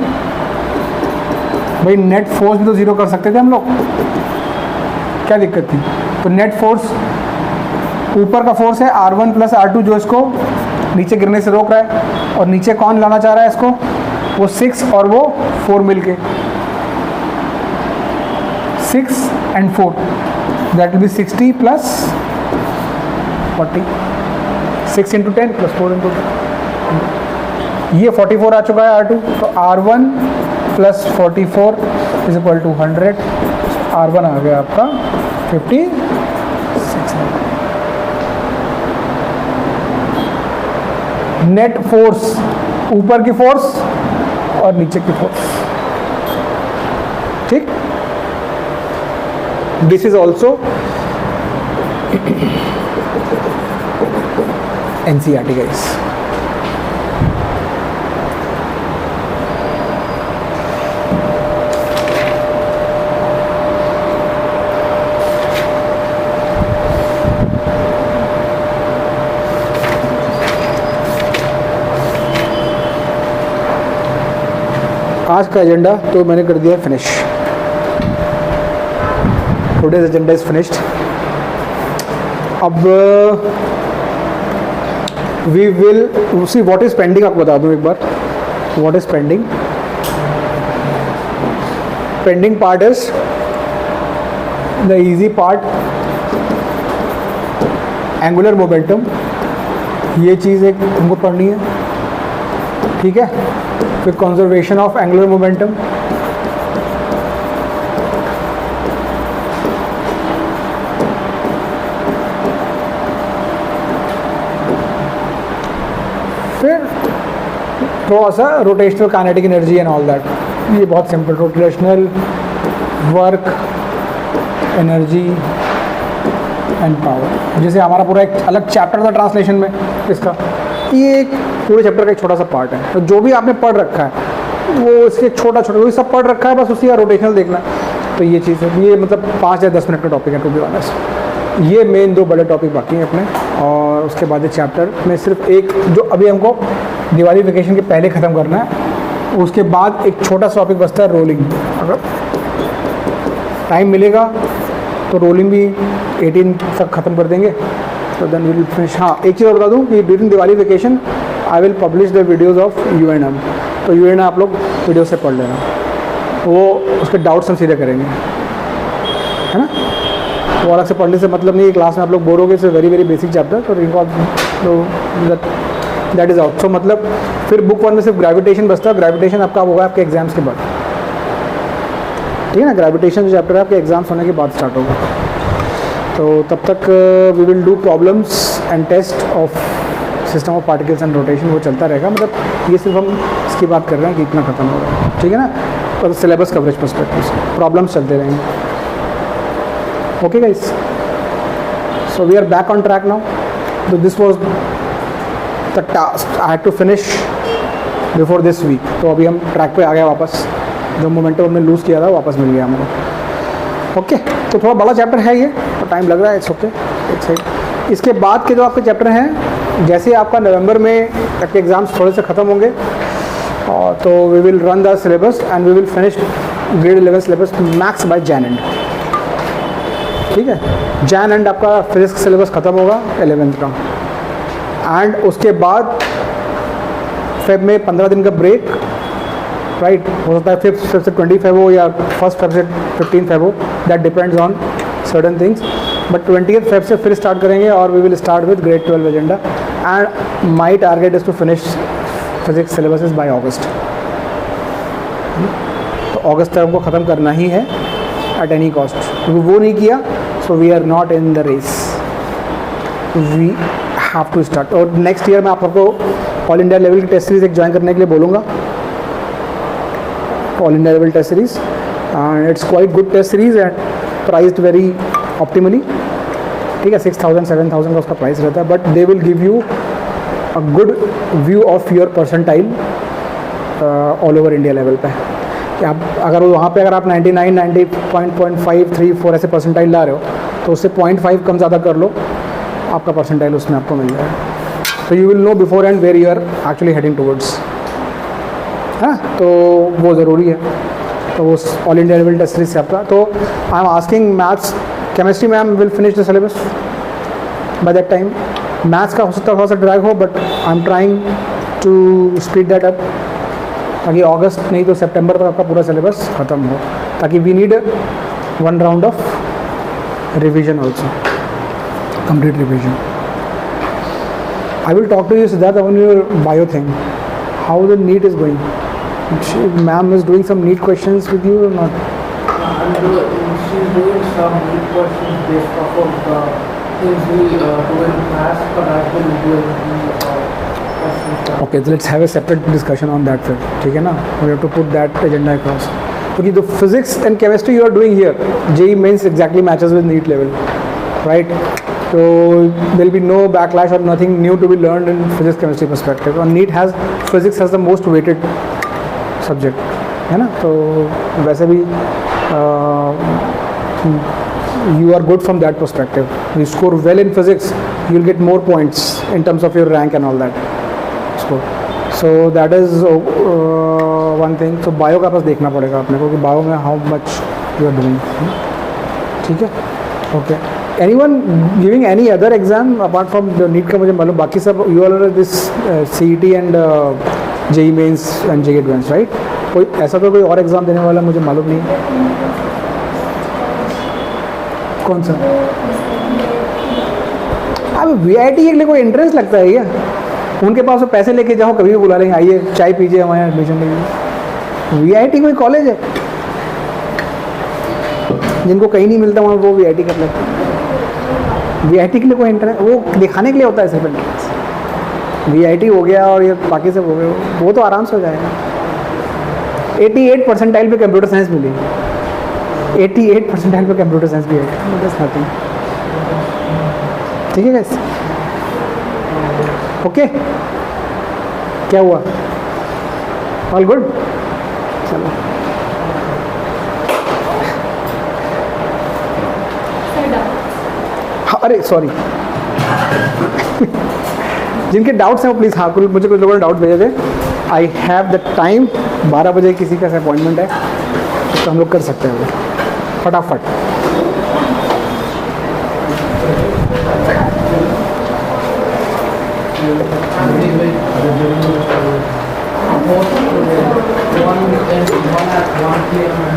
भाई, नेट फोर्स भी तो जीरो कर सकते थे हम लोग, क्या दिक्कत थी? तो नेट फोर्स ऊपर का फोर्स है R1 प्लस R2 जो इसको नीचे गिरने से रोक रहा है, और नीचे कौन लाना चाह रहा है इसको? वो 6 और वो 4 मिलके, 6 and 4 that will be 60 plus 40, 6 into 10 plus 4 into 10, ये 44 आ चुका है R2। तो R1 plus 44 is equal to 100, R1 आ गया आपका 56। नेट फोर्स, ऊपर की फोर्स और नीचे की फोर्स, ठीक। This is also NCERT guys. आज का एजेंडा तो मैंने कर दिया finish, today's agenda is finished. अब we will see what is pending, आपको बता दूं एक बार what is pending. Pending part is the easy part, angular momentum, ये चीज़ एक हमको पढ़नी है, ठीक है। फिर कंजर्वेशन ऑफ एंगुलर मोमेंटम, फिर थोड़ा सा rotational kinetic energy and all that, ये बहुत simple, rotational work energy and power, जैसे हमारा पूरा एक अलग चैप्टर था ट्रांसलेशन में इसका, ये एक पूरे चैप्टर का एक छोटा सा पार्ट है। तो जो भी आपने पढ़ रखा है वो इसके छोटा छोटा वही सब पढ़ रखा है, बस उसी का रोटेशनल देखना है। तो ये चीज़ है, ये मतलब 5 या 10 मिनट का टॉपिक है टू बी ऑनेस्ट। ये मेन 2 बड़े टॉपिक बाकी हैं अपने, और उसके बाद ये चैप्टर में सिर्फ एक जो अभी हमको दिवाली वेकेशन के पहले ख़त्म करना है, उसके बाद एक छोटा सा टॉपिक बचता है रोलिंग। अगर टाइम मिलेगा तो रोलिंग भी 18 तक ख़त्म कर देंगे, तो देन वी विल फिनिश। हाँ, एक चीज़ और बता दूँ कि during Diwali vacation I will publish the videos of UNM, तो UNM आप लोग वीडियो से पढ़ लेना, वो उसके डाउट्स हम सीधे करेंगे, है ना। वो अलग से पढ़ने से मतलब नहीं, क्लास में आप लोग बोर हो गए, it's very very basic chapter, तो दैट इज़ आउट। सो मतलब फिर बुक 1 में सिर्फ ग्रेविटेशन बचता है, ग्रेविटेशन आपका होगा आपके एग्जाम्स के बाद, ठीक है ना। ग्रेविटेशन जो चैप्टर है आपके एग्जाम्स होने के बाद स्टार्ट होगा, तो तब तक we will do problems and test of system of particles and rotation, वो चलता रहेगा। मतलब ये सिर्फ हम इसकी बात कर रहे हैं कि इतना खत्म हो रहा है, ठीक है ना, और सिलेबस कवरेज परस्पेक्टिव से प्रॉब्लम्स चलते रहेंगे। Okay guys, so we are back on track now. तो this was the task I had to finish before this week. तो अभी हम ट्रैक पे आ गए वापस, जो मोमेंटम हमने लूज़ किया था वापस मिल गया हमको। ओके, तो थोड़ा बड़ा चैप्टर है ये, तो टाइम लग रहा है, इट्स ओके, इट्स। इसके बाद के जो आपके चैप्टर हैं, जैसे आपका नवंबर में आपके एग्ज़ाम्स थोड़े से ख़त्म होंगे, और तो we will run the syllabus and we will finish grade 11 syllabus max by Jan end. ठीक है, जैन एंड आपका फिजिक्स सिलेबस ख़त्म होगा 11th का, एंड उसके बाद फेब में 15 दिन का ब्रेक, राइट, हो सकता है 5th फेब से 20 फेब हो या 1st फेब से 15 फेब हो, that depends on certain things, but 20th Feb से फिर स्टार्ट करेंगे और we will start with grade 12 agenda, and my target is to finish physics syllabus by August. तो अगस्त तक हमको ख़त्म करना ही है एट एनी कॉस्ट, क्योंकि वो नहीं किया so we are not in the race, we have to start. और नेक्स्ट ईयर मैं आप सबको ऑल इंडिया लेवल की टेस्ट सीरीज़ एक ज्वाइन करने के लिए बोलूँगा, all India level test series, and it's quite good test series and priced very optimally, ठीक है, 6000 7000 का उसका प्राइस रहता है, but they will give you a good view of your percentile all over India level पे। कि आप अगर वहाँ पे अगर आप 99 90.5 3 4 ऐसे परसेंटाइल ला रहे हो तो उससे 0.5 कम ज़्यादा कर लो, आपका परसेंटाइल उसमें आपको मिल जाएगा। तो you will know beforehand where you are actually heading towards, है, तो वो ज़रूरी है। तो वो all India level test series से आपका, तो I am asking maths chemistry ma'am will finish the syllabus by that time. Maths का हो सकता है थोड़ा सा ड्रैग हो, but I am trying to speed that up, ताकि अगस्त नहीं तो सितंबर तक आपका पूरा सिलेबस ख़त्म हो, ताकि we need 1 round of revision also, complete revision. I will talk to you Siddharth on your bio thing, how the NEET is going. Ma'am is doing some NEET questions with you or not? She's doing some NEET questions based off of the things we do in class, but I will be doing the questions. Okay, so let's have a separate discussion on that फिर, ठीक है ना, we have to put that agenda across. क्योंकि the physics and chemistry you are doing here, JEE Mains exactly matches with NEET level, right? So there will be no backlash or nothing new to be learned in physics chemistry perspective. And NEET has physics has the most weighted subject, है ना, तो वैसे भी you are good from that perspective. You score well in physics, you will get more points in terms of your rank and all that score. So that is one thing. So bio का बस देखना पड़ेगा अपने को कि bio में how much you are doing, ठीक है, okay. Anyone giving any other exam apart from the NEET का मुझे मालूम, बाकी सब you all are this CET and JEE Mains and JEE Advanced, right? कोई ऐसा तो कोई और एग्ज़ाम देने वाला मुझे मालूम नहीं, कौन सा? अब VIT के लिए कोई इंटरेस्ट लगता है क्या? उनके पास वो पैसे लेके जाओ, कभी भी बुला लेंगे, आइए चाय पीजिए हमारे यहाँ एडमिशन लीजिए। VIT कोई कॉलेज है? जिनको कहीं नहीं मिलता वहाँ वो VIT कर लेते हैं। VIT के लिए कोई इंटरेस्ट, वो दिखाने के लिए होता है सिर्फ इंटरेस्ट। VIT हो गया और ये बाकी सब हो गए, वो तो आराम से हो जाएगा। 88 परसेंटाइल पे कंप्यूटर साइंस मिली, 88 परसेंटाइल पे कंप्यूटर साइंस भी है, बस नथिंग, ठीक है गाइस, ओके, क्या हुआ, ऑल गुड, चलो। अरे सॉरी जिनके डाउट्स हैं वो प्लीज़, हाँ मुझे कुछ लोगों ने डाउट भेजे थे। आई हैव द टाइम, 12 बजे किसी का अपॉइंटमेंट है तो हम लोग कर सकते हैं वो फटाफट। One at 1 PM and